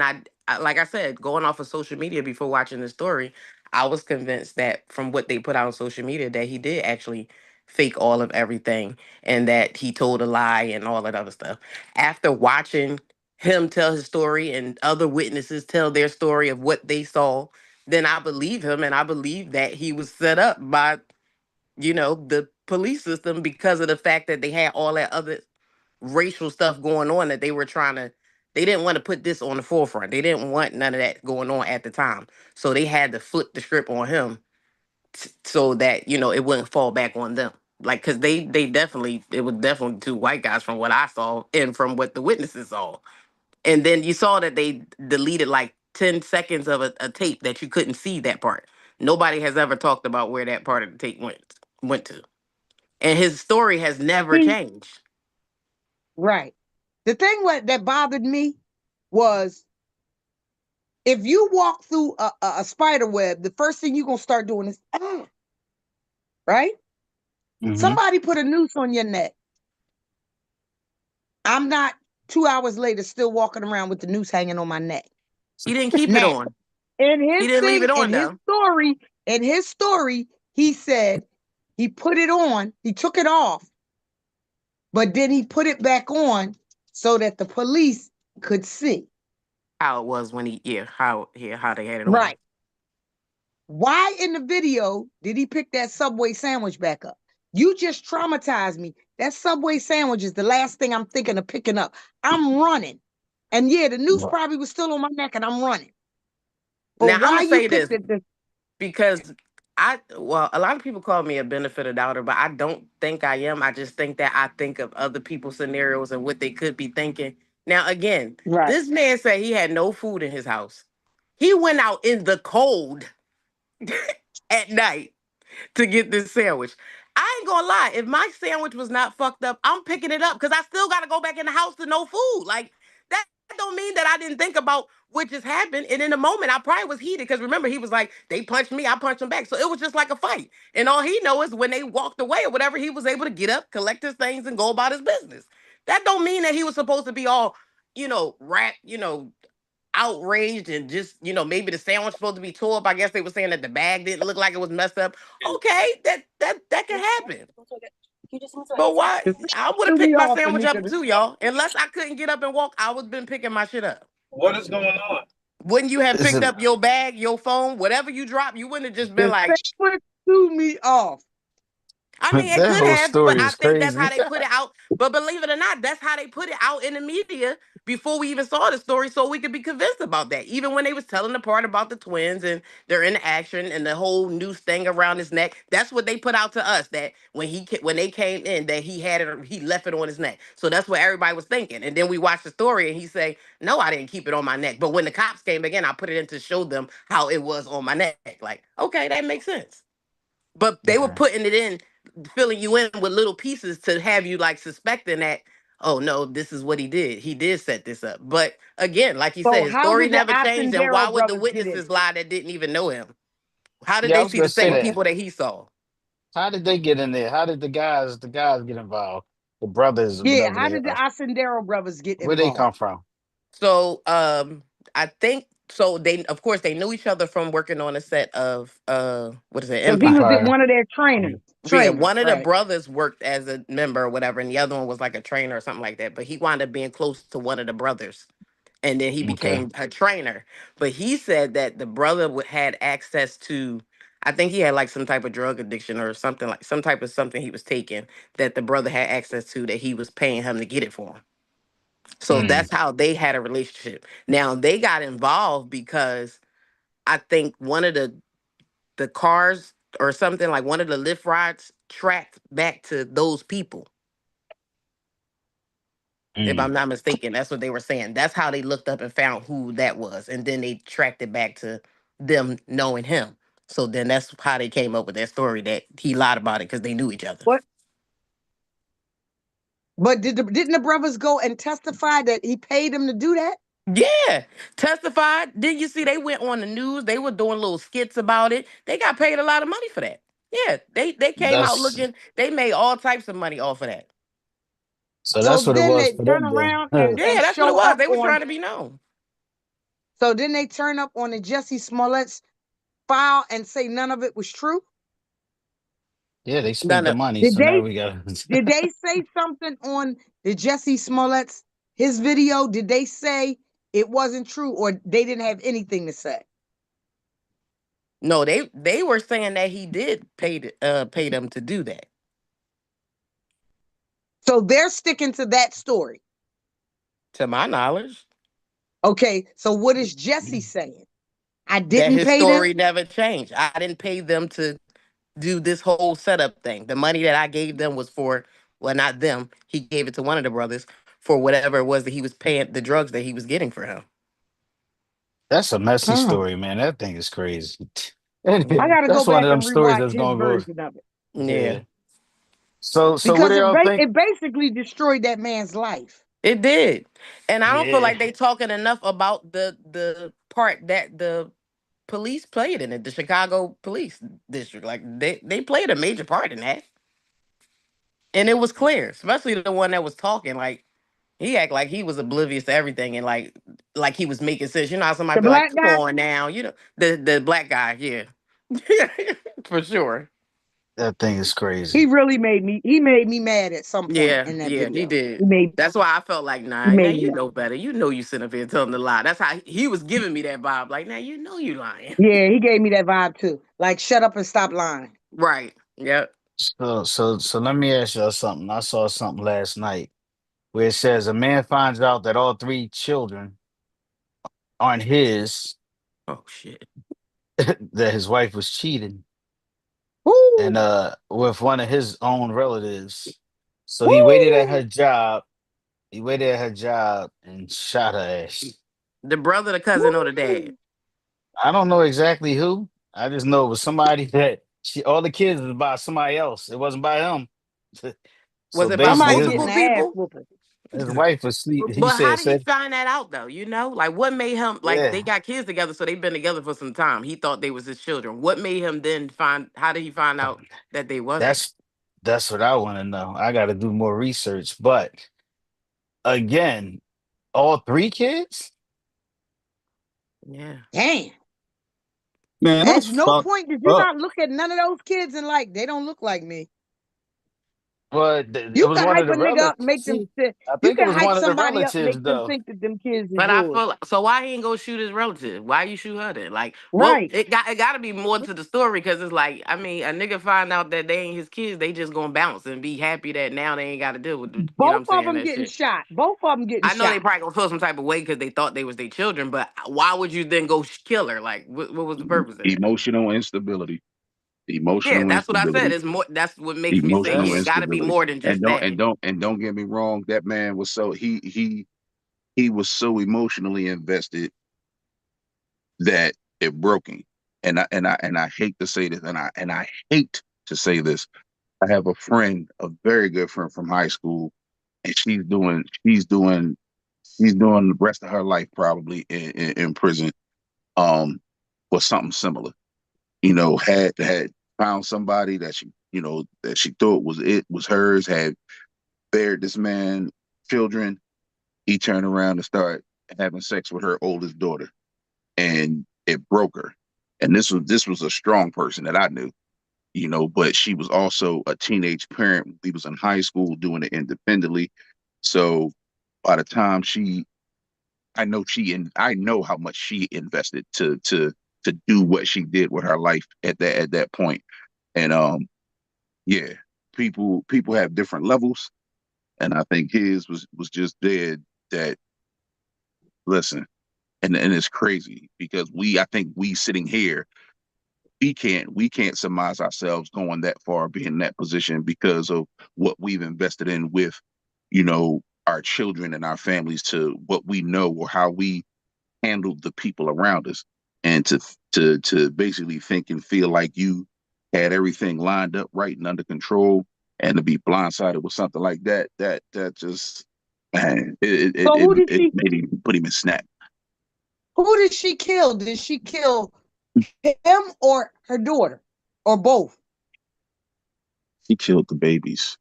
like I said, going off of social media before watching the story, I was convinced that from what they put out on social media that he did actually fake all of everything and that he told a lie and all that other stuff. After watching him tell his story and other witnesses tell their story of what they saw, then I believe him and I believe that he was set up by, the police system because of the fact that they had all that other racial stuff going on that they didn't want to put this on the forefront. They didn't want none of that going on at the time. So they had to flip the script on him so that, it wouldn't fall back on them. Like, cause they definitely, it was definitely two white guys from what I saw and from what the witnesses saw. And then you saw that they deleted like 10 seconds of a tape that you couldn't see that part. Nobody has ever talked about where that part of the tape went to. And his story has never See, changed. right. The thing that bothered me was if you walk through a spider web, the first thing you're going to start doing is, right? Mm-hmm. Somebody put a noose on your neck. I'm not 2 hours later still walking around with the noose hanging on my neck. He didn't keep it Now, on. in He his didn't leave thing, it on though. in his story, he said he put it on, he took it off, but then he put it back on so that the police could see. How it was when how they had it on. Right. Why in the video did he pick that Subway sandwich back up? You just traumatized me. That Subway sandwich is the last thing I'm thinking of picking up. I'm running. And yeah, the noose probably was still on my neck and I'm running. But Now I'm why gonna you say this picked it? because a lot of people call me a benefit of doubter, but I don't think I am. I just think that I think of other people's scenarios and what they could be thinking. Now again, Right. this man said he had no food in his house. He went out in the cold at night to get this sandwich. I ain't gonna lie. If my sandwich was not fucked up, I'm picking it up because I still gotta go back in the house to no food. Like that don't mean that I didn't think about what just happened. And in the moment, I probably was heated because remember he was like, they punched me, I punched them back. So it was just like a fight. And all he knows is when they walked away or whatever, he was able to get up, collect his things, and go about his business. That don't mean that he was supposed to be all, rap, outraged and just, maybe the sandwich supposed to be tore up. I guess they were saying that the bag didn't look like it was messed up. Okay, that can happen. But why? I would have Threw me picked my off, sandwich up Anika. too, y'all. Unless I couldn't get up and walk, I would have been picking my shit up. What is going on? Wouldn't you have Is picked it up your bag, your phone, whatever you dropped? You wouldn't have just been The like, sandwich threw me off. I mean, it that could whole have, but story I is think that's how crazy. they put it out. But believe it or not, that's how they put it out in the media before we even saw the story, so we could be convinced about that. Even when they was telling the part about the twins and their interaction and the whole noose thing around his neck, that's what they put out to us. That when they came in, that he left it on his neck. So that's what everybody was thinking. And then we watched the story, and he say, "No, I didn't keep it on my neck." But when the cops came again, I put it in to show them how it was on my neck. Like, okay, that makes sense. But they were Yeah. putting it in, filling you in with little pieces to have you like suspecting that, oh no, this is what he did. He did set this up. But again, like you said, So his how story did the never changed. And why Ascendero would the brothers get in witnesses it? lie that didn't even know him? How did Yeah, I they was see gonna the say same that. people that he saw? How did they get in there? How did the guys get involved? The brothers, Yeah, whatever how they did the are. Ascendero brothers get Where they involved? come from? So I think so they of course they knew each other from working on a set of what is it, Because he was Empire. Empire. one of their trainers. Yeah, Trainers, one of the right? brothers worked as a member or whatever, and the other one was like a trainer or something like that. But he wound up being close to one of the brothers, and then he Okay. became a trainer. But he said that the brother had access to, I think he had like some type of drug addiction or something, like some type of something he was taking, that the brother had access to, that he was paying him to get it for him. So Mm. that's how they had a relationship. Now they got involved because I think one of the cars or something, like one of the lift rides tracked back to those people. If Mm. I'm not mistaken, that's what they were saying. That's how they looked up and found who that was. And then they tracked it back to them knowing him. So then that's how they came up with that story that he lied about it because they knew each other. What? But didn't the brothers go and testify that he paid them to do that? Yeah. Testified. Did you see they went on the news? They were doing little skits about it. They got paid a lot of money for that. Yeah. They came out That's looking, they made all types of money off of that. so So that's what it then was they for turn them then. around and, Yeah, and that's what it show was. up They were on. trying to be known. So then they turn up on the Jesse Smollett's file and say none of it was true. Yeah, they spent None the of money, Did so now they we got. did they say something on the Jesse Smollett's his video? Did they say it wasn't true, or they didn't have anything to say? No, they were saying that he did pay them to do that. So they're sticking to that story. To my knowledge, Okay, so what is Jesse saying? I that didn't his pay them. story never changed. I didn't pay them to do this whole setup thing. The money that I gave them was for, well, not them. He gave it to one of the brothers for whatever it was that he was paying, the drugs that he was getting for him. That's a messy Oh, story, man. That thing is crazy. I got to go That's one back of them and stories rewatch that's his gonna go. version of it Yeah. Yeah, So what do because y'all think? it basically destroyed that man's life. it did. And I don't feel Yeah, like they talking enough about the part that the police played in it, the Chicago police district. Like they played a major part in that. And it was clear, especially the one that was talking. Like he act like he was oblivious to everything, and like he was making sense. You know how somebody The be like, black "Come guy, on now," the black guy, yeah, for sure. that thing is crazy. he really made me mad at some point Yeah, in that yeah, he video. did. That's why I felt like, He nah, now made me you mad. know better. You know you sitting up here telling the lie. That's how he was giving me that vibe. Like, now you know you lying. Yeah, he gave me that vibe too. Like, shut up and stop lying. Right. Yep. So let me ask y'all something. I saw something last night where it says a man finds out that all three children aren't his, Oh shit. that his wife was cheating and Woo, with one of his own relatives. So he waited at her woo. job. He waited at her job and shot her ass. The brother, the cousin, or the dad. Woo. I don't know exactly who. I just know it was somebody that all the kids was by somebody else. It wasn't by him. Was So it by basically, Somebody his getting multiple the ass people? whooping. his wife was sleep. He But how said did he said find that out though? Like what made him, like they yeah. got kids together, so they've been together for some time. He thought they was his children. What made him then find? How did he find out that they wasn't? That's that's what I want to know. I got to do more research. But again, all three kids. Yeah. Damn. Man, At that's no fucked point did you up. not look at none of those kids and like, they don't look like me. But it You was can one of hype the a nigga up, relatives. make them sit. I You think it can was hype one of the somebody up, relatives, make them though. think that them kids is But I yours. feel so. Why he ain't go shoot his relative? Why you shoot her then? Like, well, Right. it got to be more to the story because it's like, I mean, a nigga find out that they ain't his kids, they just gonna bounce and be happy that now they ain't got to deal with you know what Both I'm of saying, them that getting shit. shot. Both of them getting I know they shot. probably gonna feel some type of way because they thought they was their children, but why would you then go kill her? Like, what was the purpose of that? Emotional instability. Yeah, Emotional that's what I said. instability. It's more. That's what makes me say, yeah, Emotional it That's got to be instability. more than And just that. don't get me wrong, that man was so he was so emotionally invested that it broke him. And I hate to say this, and I hate to say this. I have a friend, a very good friend from high school, and she's doing the rest of her life probably in prison, um, for something similar. Had found somebody that she thought was hers, had bared this man children. He turned around and started having sex with her oldest daughter, and it broke her. And this was a strong person that I knew, but she was also a teenage parent. He was in high school doing it independently. So by the time I know how much she invested to do what she did with her life at that point. And yeah, people have different levels, and I think his was just dead. That listen, and it's crazy because I think we sitting here, we can't surmise ourselves going that far, being in that position because of what we've invested in with, our children and our families, to what we know or how we handle the people around us, and to basically think and feel like you had everything lined up right and under control, and to be blindsided with something like that just, man, it it So it, who did it she made him put him in snap. who did she kill? Did she kill him or her daughter? Or both? He killed the babies.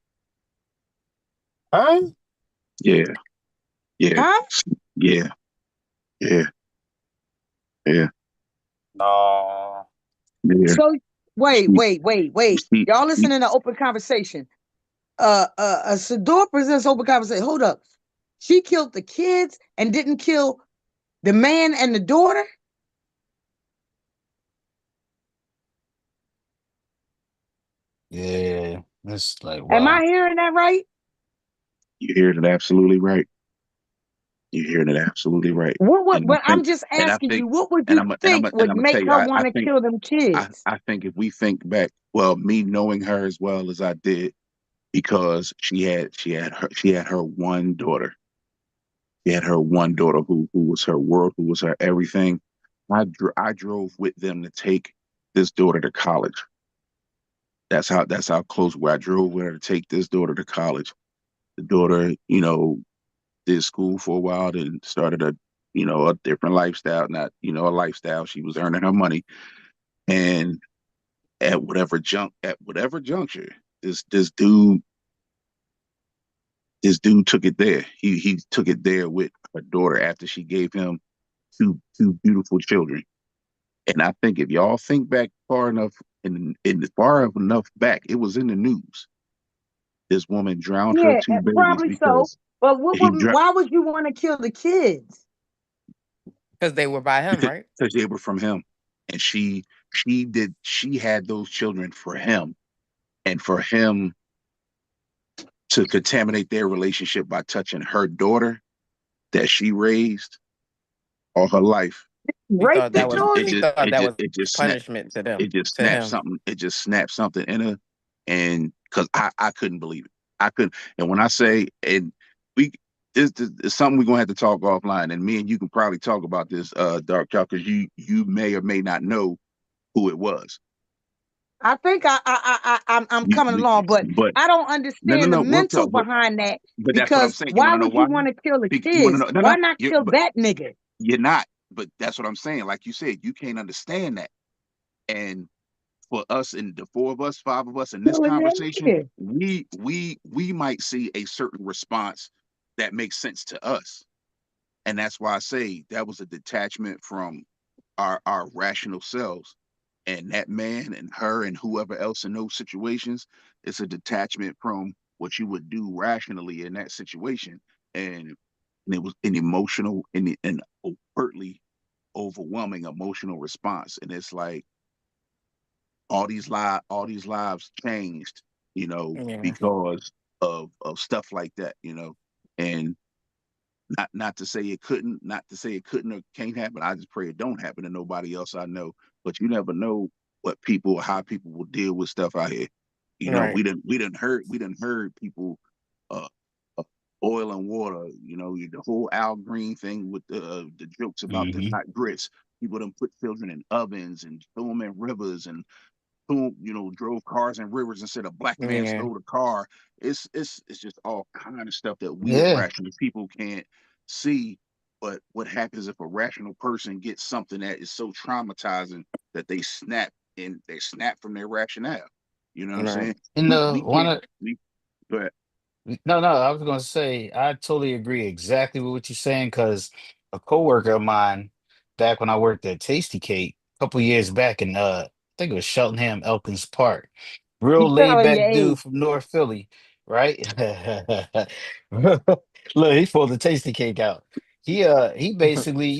Huh? Yeah, yeah, Huh? yeah, yeah, yeah, No. yeah. So wait, He, wait, wait, wait. he, Y'all he, listening to open conversation. Sador presents open conversation. Hold up. She killed the kids and didn't kill the man and the daughter? Yeah. It's like, Am I wow. hearing that right? you're hearing it absolutely right. You're hearing it absolutely right. What would, And I but I'm think, just and I asking think, you, what would and you I'm, and I'm, think and would I'm gonna tell make you, her I want to think, kill them I, kids? I think if we think back, well, me knowing her as well as I did, because she had her one daughter. She had her one daughter who was her world, who was her everything. I drove with them to take this daughter to college. That's how close we. I drove with her to take this daughter to college. The daughter, did school for a while, then started a different lifestyle. Not, a lifestyle. She was earning her money, and at whatever juncture, this this dude this dude took it there. He took it there with her daughter after she gave him two beautiful children. And I think if y'all think back far enough, in far enough back, it was in the news. This woman drowned her Yeah, two babies probably so. because But he drowned why would you want to kill the kids? Because they were by him, because right? they were from him, and she had those children for him, and for him to contaminate their relationship by touching her daughter that she raised all her life. He Rape thought the that It was just it daughter? he just thought it that just was it just snapped punishment to them, it just to snapped him. something. It just snapped something in her, and because I couldn't believe it. I couldn't. And when I say, and we this is something we're gonna have to talk offline, and me and you can probably talk about this, Dark Chalk, because you may or may not know who it was. I think I'm You, coming along, but but I don't no, no, understand the no. We'll mental talk. But behind that that's what I'm because saying. You want why to know would you why? want to kill the You want to kids? know? No, Why no. not kill But that nigga? you're not. But that's what I'm saying. Like you said, you can't understand that. And for us, and the four of us, five of us in this Killing that conversation, nigga. we might see a certain response that makes sense to us. And that's why I say that was a detachment from our rational selves. And that man and her and whoever else in those situations, it's a detachment from what you would do rationally in that situation. And it was an emotional and an overtly overwhelming emotional response. And it's like all these lives changed, Yeah. because of stuff like that, and not to say it couldn't, not to say it couldn't or can't happen. I just pray it don't happen to nobody else I know. But you never know how people will deal with stuff out here. Right. We didn't heard people, uh, uh, oil and water. The whole Al Green thing with the jokes about the Hmm. not grits. People done put children in ovens and throw them in rivers and who drove cars in rivers and said a black man Yeah. stole the car. It's just all kind of stuff that we as Yeah, rational people can't see. But what happens if a rational person gets something that is so traumatizing that they snap from their rationale? You know what I'm Right. saying? We one can't of we but no, I was gonna say I totally agree exactly with what you're saying because a coworker of mine back when I worked at Tasty Cake a couple years back in I think it was Cheltenham Elkins Park. You Real laid telling your back age. dude from North Philly, right? Look, he pulled the Tasty Cake out. He basically,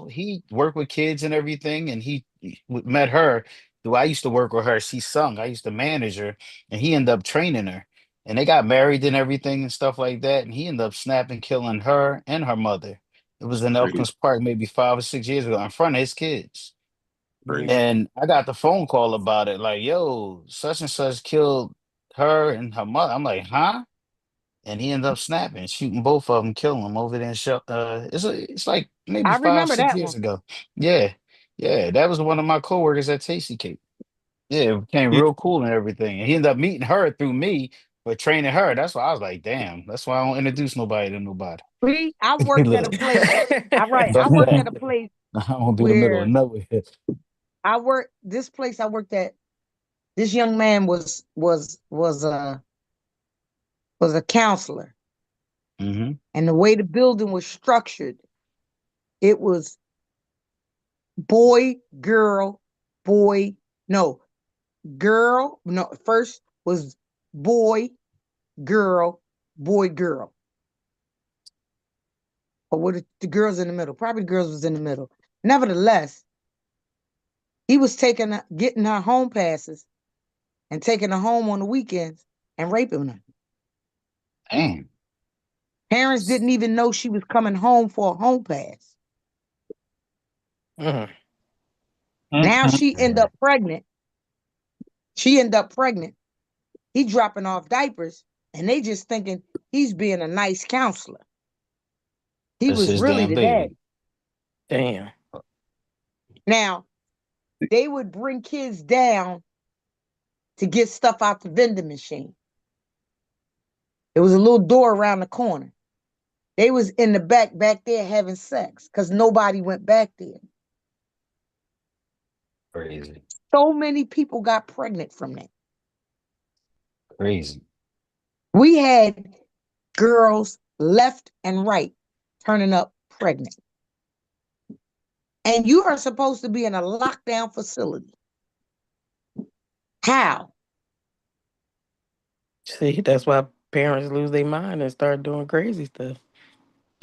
he worked with kids and everything, and he met her. Who I used to work with her. She sung. I used to manage her, and he ended up training her and they got married and everything and stuff like that. And he ended up snapping, killing her and her mother. It was in crazy, Elkins Park maybe 5 or 6 years ago in front of his kids. Yeah. crazy. And I got the phone call about it, like, yo, such and such killed her and her mother. I'm like, huh? And he ended up snapping, shooting both of them, killing them over there in it's like maybe I five, remember six that years one. ago. Yeah. Yeah. That was one of my coworkers at Tasty Cake. Yeah, it became Yeah, real cool and everything. And he ended up meeting her through me, but training her. That's why I was like, damn, that's why I don't introduce nobody to nobody. I worked at a Look, place. All right, I but worked at a place I won't be in the middle of where nowhere. this place I worked at. This young man was a counselor, Hmm. and the way the building was structured, it was boy, girl, boy. No, girl. No, first was boy, girl, boy, girl. Or what the girls in the middle? Probably the girls was in the middle. Nevertheless, he was getting her home passes and taking her home on the weekends and raping her. Damn. Parents didn't even know she was coming home for a home pass. Mhm. Now mhm. she end Yeah. up pregnant. She end up pregnant. He dropping off diapers, and they just thinking he's being a nice counselor. He That's was his really damn the baby. daddy. Damn. Now they would bring kids down to get stuff out the vending machine. There was a little door around the corner. They was in the back there having sex because nobody went back there. Crazy. So many people got pregnant from that. Crazy. We had girls left and right turning up pregnant. And you are supposed to be in a lockdown facility. How? See, that's why parents lose their mind and start doing crazy stuff.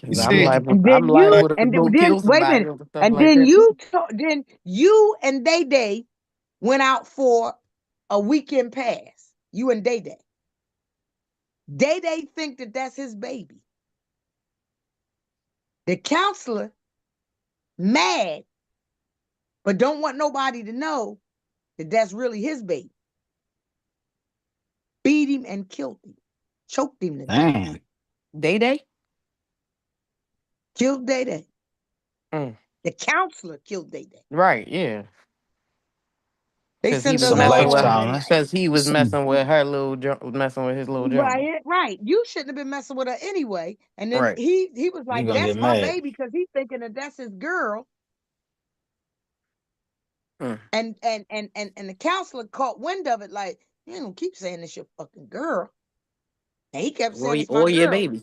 You Cause I'm see, Hmm. liable. And I'm then you, liable to and go then kill wait a somebody minute. over stuff And like that too. then you and Day went out for a weekend pass. You and Day Day think that that's his baby. The counselor mad, but don't want nobody to know that that's really his baby. Beat him and killed him, choked him to death, Damn. Day. killed Day. Mm. The counselor killed Day. Right. Yeah. They Cause he sent was us Some all messing with. home lifetime. that night. Cause he was Some messing with her little. Messing with his little Johnny. Right, right. You shouldn't have been messing with her anyway. And then Right. he was you like, gonna "That's get my mad. baby," because he's thinking that that's his girl. Mm. And the counselor caught wind of it, like, "You don't keep saying it's your fucking girl." And he kept saying it's my Or your girl. baby.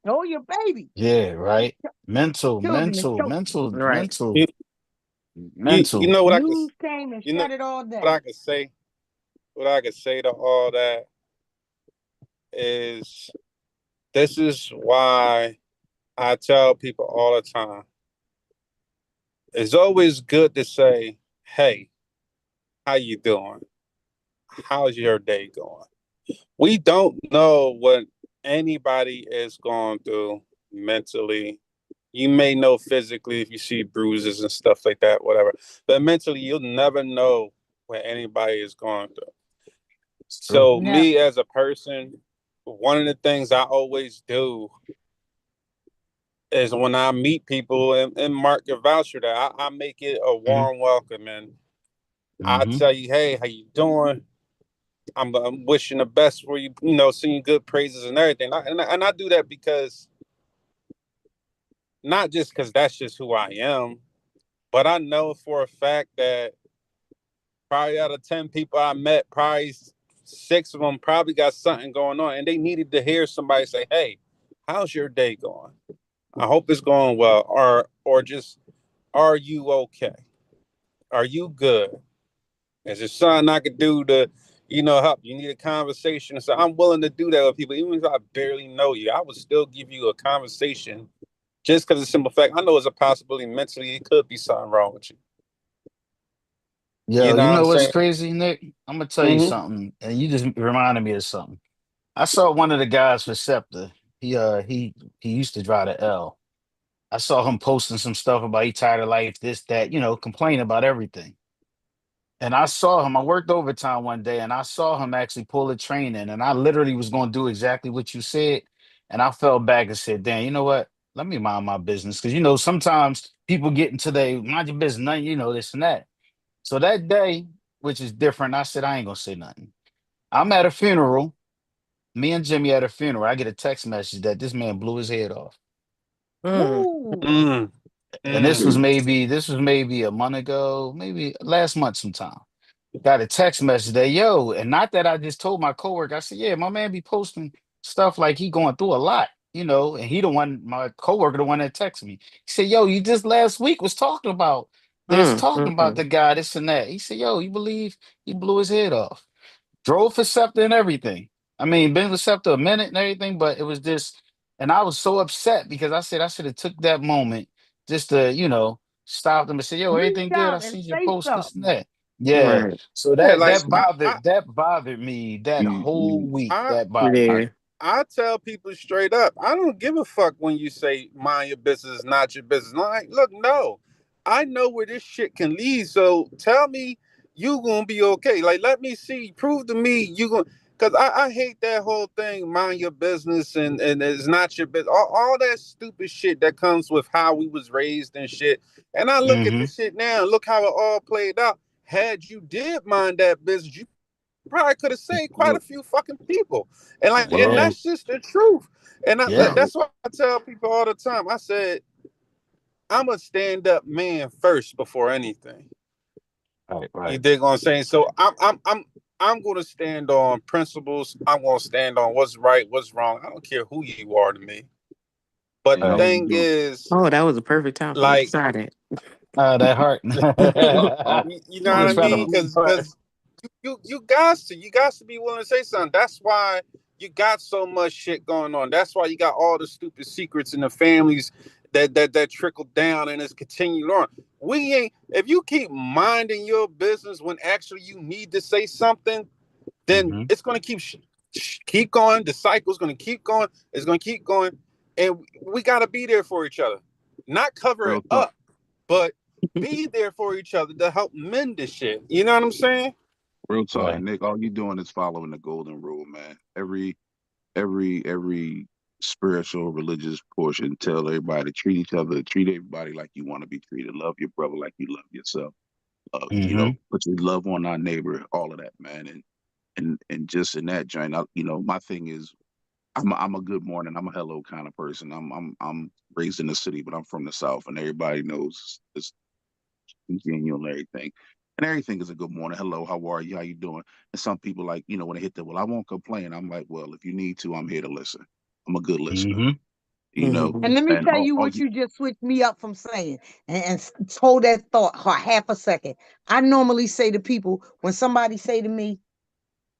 Oh, your baby. Yeah, right. Mental, Killed him and mental, choked him. mental, Right. mental. it, You Mental. know what I could News came and you know shut it all what I down. could say? What I could say to all that is this is why I tell people all the time. It's always good to say, "Hey, how you doing? How's your day going?" We don't know what anybody is going through mentally. You may know physically if you see bruises and stuff like that, whatever. But mentally, you'll never know what anybody is going through. It's true. So, Now, me as a person, one of the things I always do is when I meet people, and Mark can vouch for that, I make it a Mm-hmm. warm welcome. And I Mm-hmm. tell you, hey, how you doing? I'm wishing the best for you, you know, singing good praises and everything. And I do that because not just because that's just who I am, but I know for a fact that probably out of 10 people I met, probably six of them probably got something going on, and they needed to hear somebody say, "Hey, how's your day going? I hope it's going well," or just, "Are you okay? Are you good? Is there something I could do to, help? You need a conversation." So I'm willing to do that with people, even if I barely know you. I would still give you a conversation just because of the simple fact I know it's a possibility mentally it could be something wrong with you. You Yo, know you what I'm know what's saying? crazy, Nick? I'm gonna tell you Mm-hmm. something, and you just reminded me of something. I saw one of the guys for Scepter. He used to drive the L. I saw him posting some stuff about he tired of life, this, that, complaining about everything. And I saw him. I worked overtime one day, and I saw him actually pull a train in, and I literally was going to do exactly what you said. And I fell back and said, "Damn, you know what? Let me mind my business." Because sometimes people get into they mind your business, nothing, this and that. So that day, which is different, I said I ain't gonna say nothing. I'm at a funeral. Me and Jimmy at a funeral. I get a text message that this man blew his head off. Mm. ooh, Mm, And this mm, was maybe a month ago, maybe last month sometime. Got a text message that, yo, and not that I just told my coworker, I said, yeah, my man be posting stuff like he going through a lot, and he the one, my coworker, the one that texted me. He said, yo, you just last week was talking about this, Mm. talking about the Mm. guy, this and that. He said, yo, you believe he blew his head off? Drove for SEPTA and everything. I mean, been with SEPTA a minute and everything, but it was just, and I was so upset because I said I should have took that moment just to, stop them and say, "Yo, reach everything good? I out and see your say post this and something. that." Yeah. Right. So yeah, that like that I, bothered me that whole You week. I, That bothered I, me. Yeah. I tell people straight up, I don't give a fuck when you say mind your business, not your business. Like, look, no, I know where this shit can lead. So tell me you gonna be okay. Like, let me see, prove to me you gonna. Cause I hate that whole thing, mind your business and it's not your business. All that stupid shit that comes with how we was raised and shit. And I look at Mm-hmm. the shit now and look how it all played out. Had you did mind that business, you probably could have saved quite a well, few fucking people. And Yeah. that's just the truth. And Yeah. that's what I tell people all the time. I said, I'm a stand up man first before anything. Right. You Right. dig what I'm saying? So I'm going to stand on principles. I'm going to stand on what's right, what's wrong. I don't care who you are to me. But and the Right. all you thing do, is, Oh, that was a perfect time for me to like, start it. That hurt. all, you know all what I Just you trying mean? do, Because you got to be willing to say something. That's why you got so much shit going on. That's why you got all the stupid secrets in the families that trickle down and it's continuing on. We ain't if you keep minding your business when actually you need to say something, then hmm it's gonna keep going. The cycle's gonna keep going. It's gonna keep going, and we gotta be there for each other, not cover it real talk, up, but be there for each other to help mend this shit. You know what I'm saying? real talk, Right. Nick. All you doing is following the golden rule, man. Every spiritual religious portion tell everybody to treat everybody like you want to be treated. Love your brother like you love yourself. hmm Put your love on our neighbor, all of that, man. And just in that joint, my thing is I'm a good morning, I'm a hello kind of person. I'm raised in the city, but I'm from the South, and everybody knows it's congenial and everything. And everything is a good morning, hello, how are you, how you doing? And some people like, when they hit that, well, I won't complain. I'm like, well, if you need to, I'm here to listen. I'm a good listener. hmm You know, And let me and tell you what you just switched me up from saying, and hold that thought for half a second. I normally say to people when somebody say to me,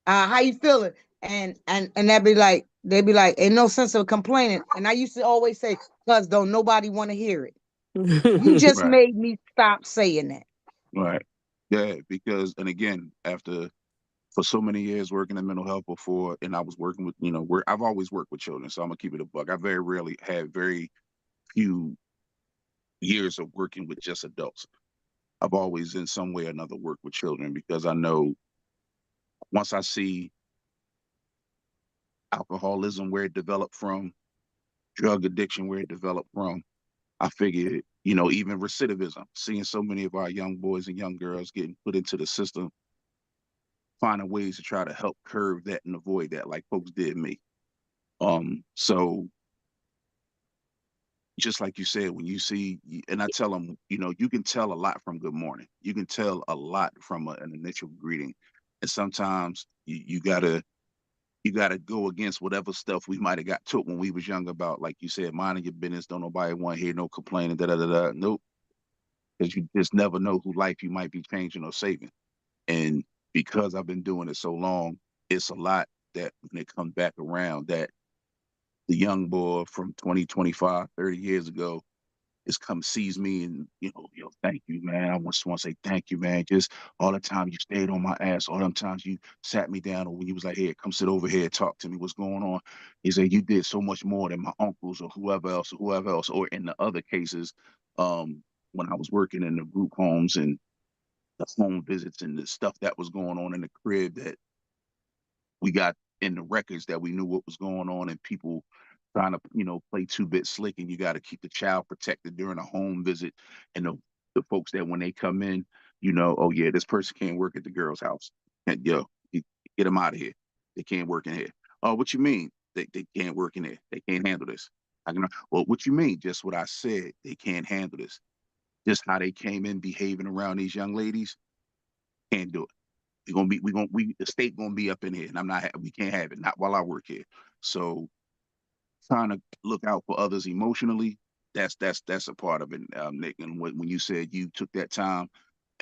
how you feeling? And they'd be like, ain't no sense of complaining. And I used to always say, cause don't nobody want to hear it. You just Right. made me stop saying that. Right. Yeah, because and again, for so many years working in mental health before, and I was working with, I've always worked with children, so I'm gonna keep it a buck. I very rarely had very few years of working with just adults. I've always in some way or another worked with children because I know once I see alcoholism where it developed from, drug addiction where it developed from, I figured, even recidivism, seeing so many of our young boys and young girls getting put into the system, finding ways to try to help curb that and avoid that, like folks did me. So just like you said, when you see, and I tell them, you can tell a lot from good morning. You can tell a lot from an initial greeting, and sometimes you gotta go against whatever stuff we might have got taught when we was young about, like you said, minding your business. Don't nobody want to hear no complaining. Da da da da. Nope, because you just never know who life you might be changing or saving. And because I've been doing it so long, it's a lot that when it comes back around, that the young boy from 20, 25, 30 years ago is come sees me and, thank you, man. I just want to say thank you, man. Just all the time you stayed on my ass, all them times you sat me down, or when you was like, here, come sit over here, talk to me, what's going on? He said, you did so much more than my uncles or whoever else, or in the other cases, when I was working in the group homes and the home visits and the stuff that was going on in the crib, that we got in the records, that we knew what was going on, and people trying to, play two-bit slick, and you got to keep the child protected during a home visit. And the folks that when they come in, oh yeah, this person can't work at the girl's house. And get them out of here. They can't work in here. Oh, what you mean? They can't work in here. They can't handle this. Well, what you mean? Just what I said. They can't handle this. Just how they came in behaving around these young ladies. Can't do it. The state gonna be up in here, and we can't have it, not while I work here. So trying to look out for others emotionally, that's a part of it, Nick. And when you said you took that time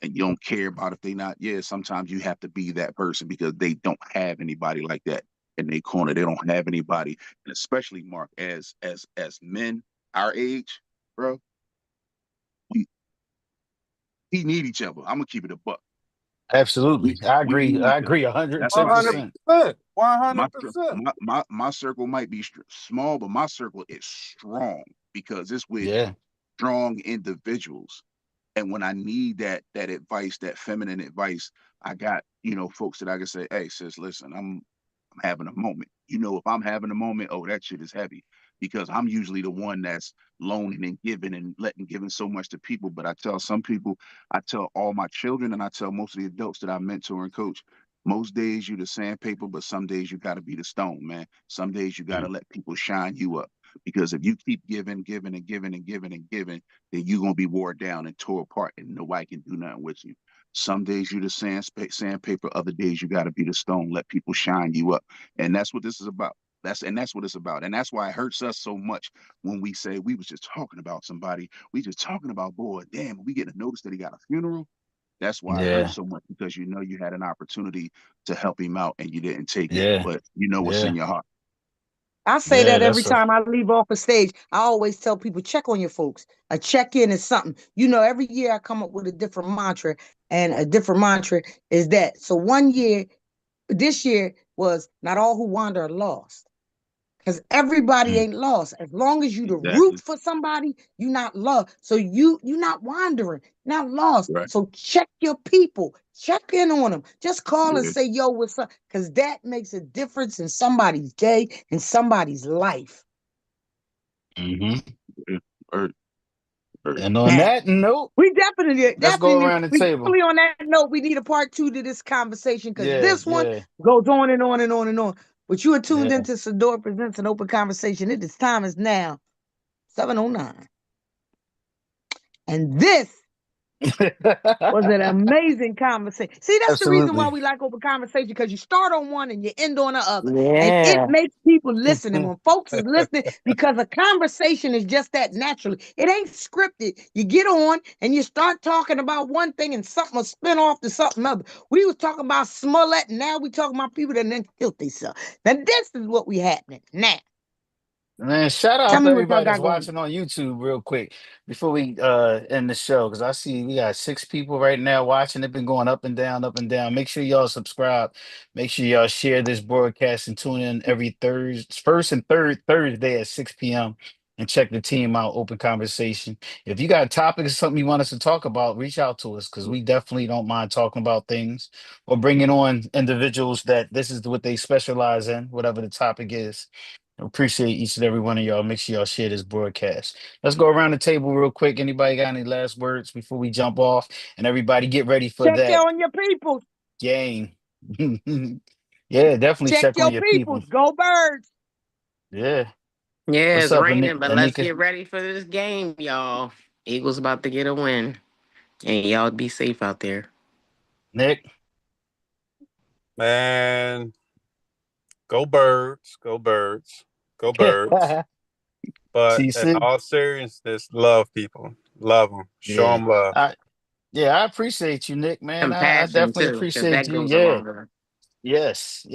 and you don't care about if they not, yeah, sometimes you have to be that person because they don't have anybody like that in their corner. They don't have anybody, and especially Mark, as men our age, bro, we need each other. I'm gonna keep it a buck. Absolutely. I We agree. need I each other. agree That's how I say 110%. it. 100%. My circle might be small, but my circle is strong because it's with Yeah. strong individuals. And when I need that advice, that feminine advice, I got, folks that I can say, hey, sis, listen, I'm having a moment. If I'm having a moment, oh, that shit is heavy because I'm usually the one that's loaning and giving so much to people. But I tell all my children, and I tell most of the adults that I mentor and coach, most days you the sandpaper, but some days you got to be the stone, man. Some days you got to let people shine you up, because if you keep giving, giving and giving and giving and giving, then you're going to be wore down and tore apart and nobody can do nothing with you. Some days you the sandpaper, other days you got to be the stone, let people shine you up. And that's what this is about. That's what it's about. And that's why it hurts us so much when we say we was just talking about somebody. We just talking about, boy, damn, we get a notice that he got a funeral. That's why it hurts Yeah. so much, because you had an opportunity to help him out and you didn't take it. Yeah. But you know what's in Yeah. your heart. I say Yeah. that every That's a time I leave off a stage. I always tell people, check on your folks. A check-in is something. Every year I come up with a different mantra, and a different mantra is that. So this year was not all who wander are lost. Because everybody mm, ain't lost. As long as you the root Exactly. for somebody, you not lost. So you not wandering, not lost. Right. So check your people, check in on them. Just call and Yeah. say, yo, what's up? Because that makes a difference in somebody's day, in somebody's life. hmm Yeah. Right. Right. And on Now, that note, we definitely, let's go definitely, around the we table. definitely on that note, we need a part 2 to this conversation, because Yeah. this one Yeah. goes on and on and on and on. But you are tuned Yeah. into Sador Presents an Open Conversation. Time is now 7:09. And this Was an amazing conversation. See, that's the reason why Absolutely. we like open conversation, because you start on one and you end on the other. And it Yeah. makes people listen. And when folks is listening, because a conversation is just that naturally. It ain't scripted. You get on and you start talking about one thing and something will spin off to something other. We was talking about Smollett, and now we talking about people that done killed themselves. Now this is what we happening now. Man, shout Tell out to me what y'all everybody that's got going. watching on YouTube real quick before we end the show, because I see we got 6 people right now watching. They've been going up and down, up and down. Make sure y'all subscribe. Make sure y'all share this broadcast and tune in every first and third Thursday at 6 p.m. and check the team out, Open Conversation. If you got a topic or something you want us to talk about, reach out to us, because we definitely don't mind talking about things or bringing on individuals that this is what they specialize in, whatever the topic is. Appreciate each and every one of y'all. Make sure y'all share this broadcast. Let's go around the table real quick. Anybody got any last words before we jump off? And everybody get ready for Check that on your people. game. Yeah, definitely Check check on your your people. people. Go Birds. Yeah. Yeah, What's it's up, raining, but let's Anika? get ready for this game, y'all. Eagles about to get a win. And y'all be safe out there. Nick? Man, go Birds, go Birds, go Birds. But in TC? all seriousness, love people, love them, show Yeah. them love. I appreciate you, Nick, man. I Compassion definitely too, because appreciate that you. goes a Yeah. long way. Yes.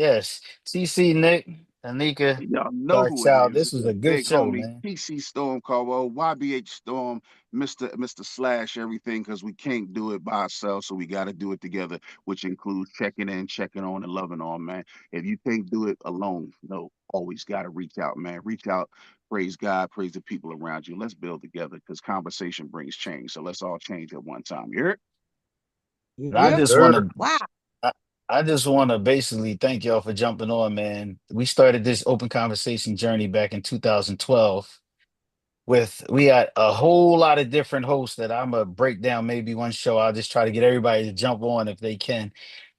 TC, Nick, Anika, Y'all know Dark who it Child. is. This It's was the a good big show, homie man. PC Storm Caldwell, YBH Storm, Mr. Slash, everything, because we can't do it by ourselves, so we got to do it together, which includes checking in, checking on, and loving on, man. If you can't do it alone, no, always got to reach out, man. Reach out, praise God, praise the people around you. Let's build together, because conversation brings change. So let's all change at one time. You hear it? I Yep. just want Sure. to Wow. I, I just want to basically thank y'all for jumping on, man. We started this open conversation journey back in 2012 we had a whole lot of different hosts that I'm gonna break down maybe one show. I'll just try to get everybody to jump on if they can,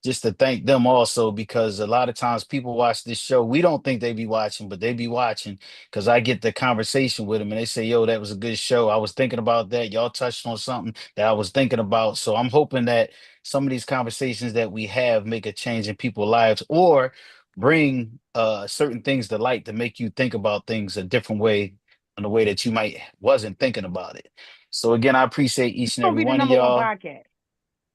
just to thank them also, because a lot of times people watch this show. We don't think they be watching, but they be watching because I get the conversation with them and they say, yo, that was a good show. I was thinking about that. Y'all touched on something that I was thinking about. So I'm hoping that some of these conversations that we have make a change in people's lives or bring certain things to light to make you think about things a different way, in a way that you might wasn't thinking about it. So again, I appreciate each and We're gonna every be the one of number one y'all. podcast.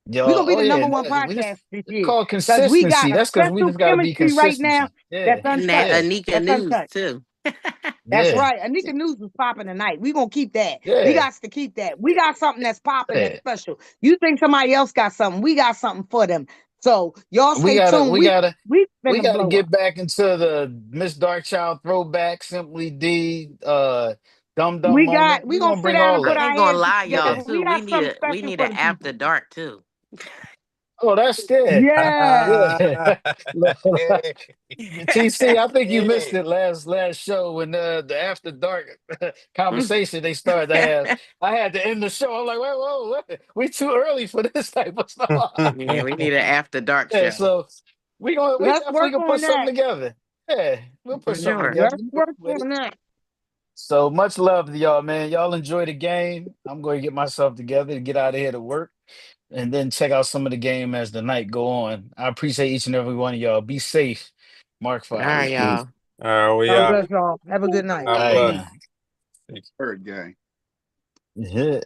We're Y'all, gonna be oh the yeah, number and one we just podcast this it's year. called Because we got consistency. a That's because we special just got to be chemistry right now consistency. Yeah, that's And that untouched. yeah, Anika That's news untouched. too. That's yeah, right. Anika News was popping tonight. We're gonna keep that. We yeah, got to keep that. We got something that's popping that's yeah. special. You think somebody else got something, we got something for them. So y'all We stay gotta, tuned. we We gotta, we we finna gotta blow up. get back into the Miss Darkchild throwback, Simply D, Dum Dum moment. We We're gonna gonna sit bring down and all put I that. our ain't gonna heads lie, y'all, Yeah. together. too. We got something We special need for an the after people. dark too. Oh, that's good. Yes. Yeah. TC, I think you missed Yeah. it last show when the after dark conversation they started to have. I had to end the show. I'm like, wait, whoa, wait. We too early for this type of stuff. Yeah, we need an after dark Yeah, show. so we Let's definitely work gonna put on something that. together. Yeah, we'll put For something sure. together. Let's You know, work with it. on that. So much love to y'all, man. Y'all enjoy the game. I'm going to get myself together to get out of here to work and then check out some of the game as the night go on. I appreciate each and every one of y'all. Be safe. Mark All 5. right, Peace, peace. y'all. We God out. bless y'all. Have a good night. All God right bless. now. Bird gang. Yeah.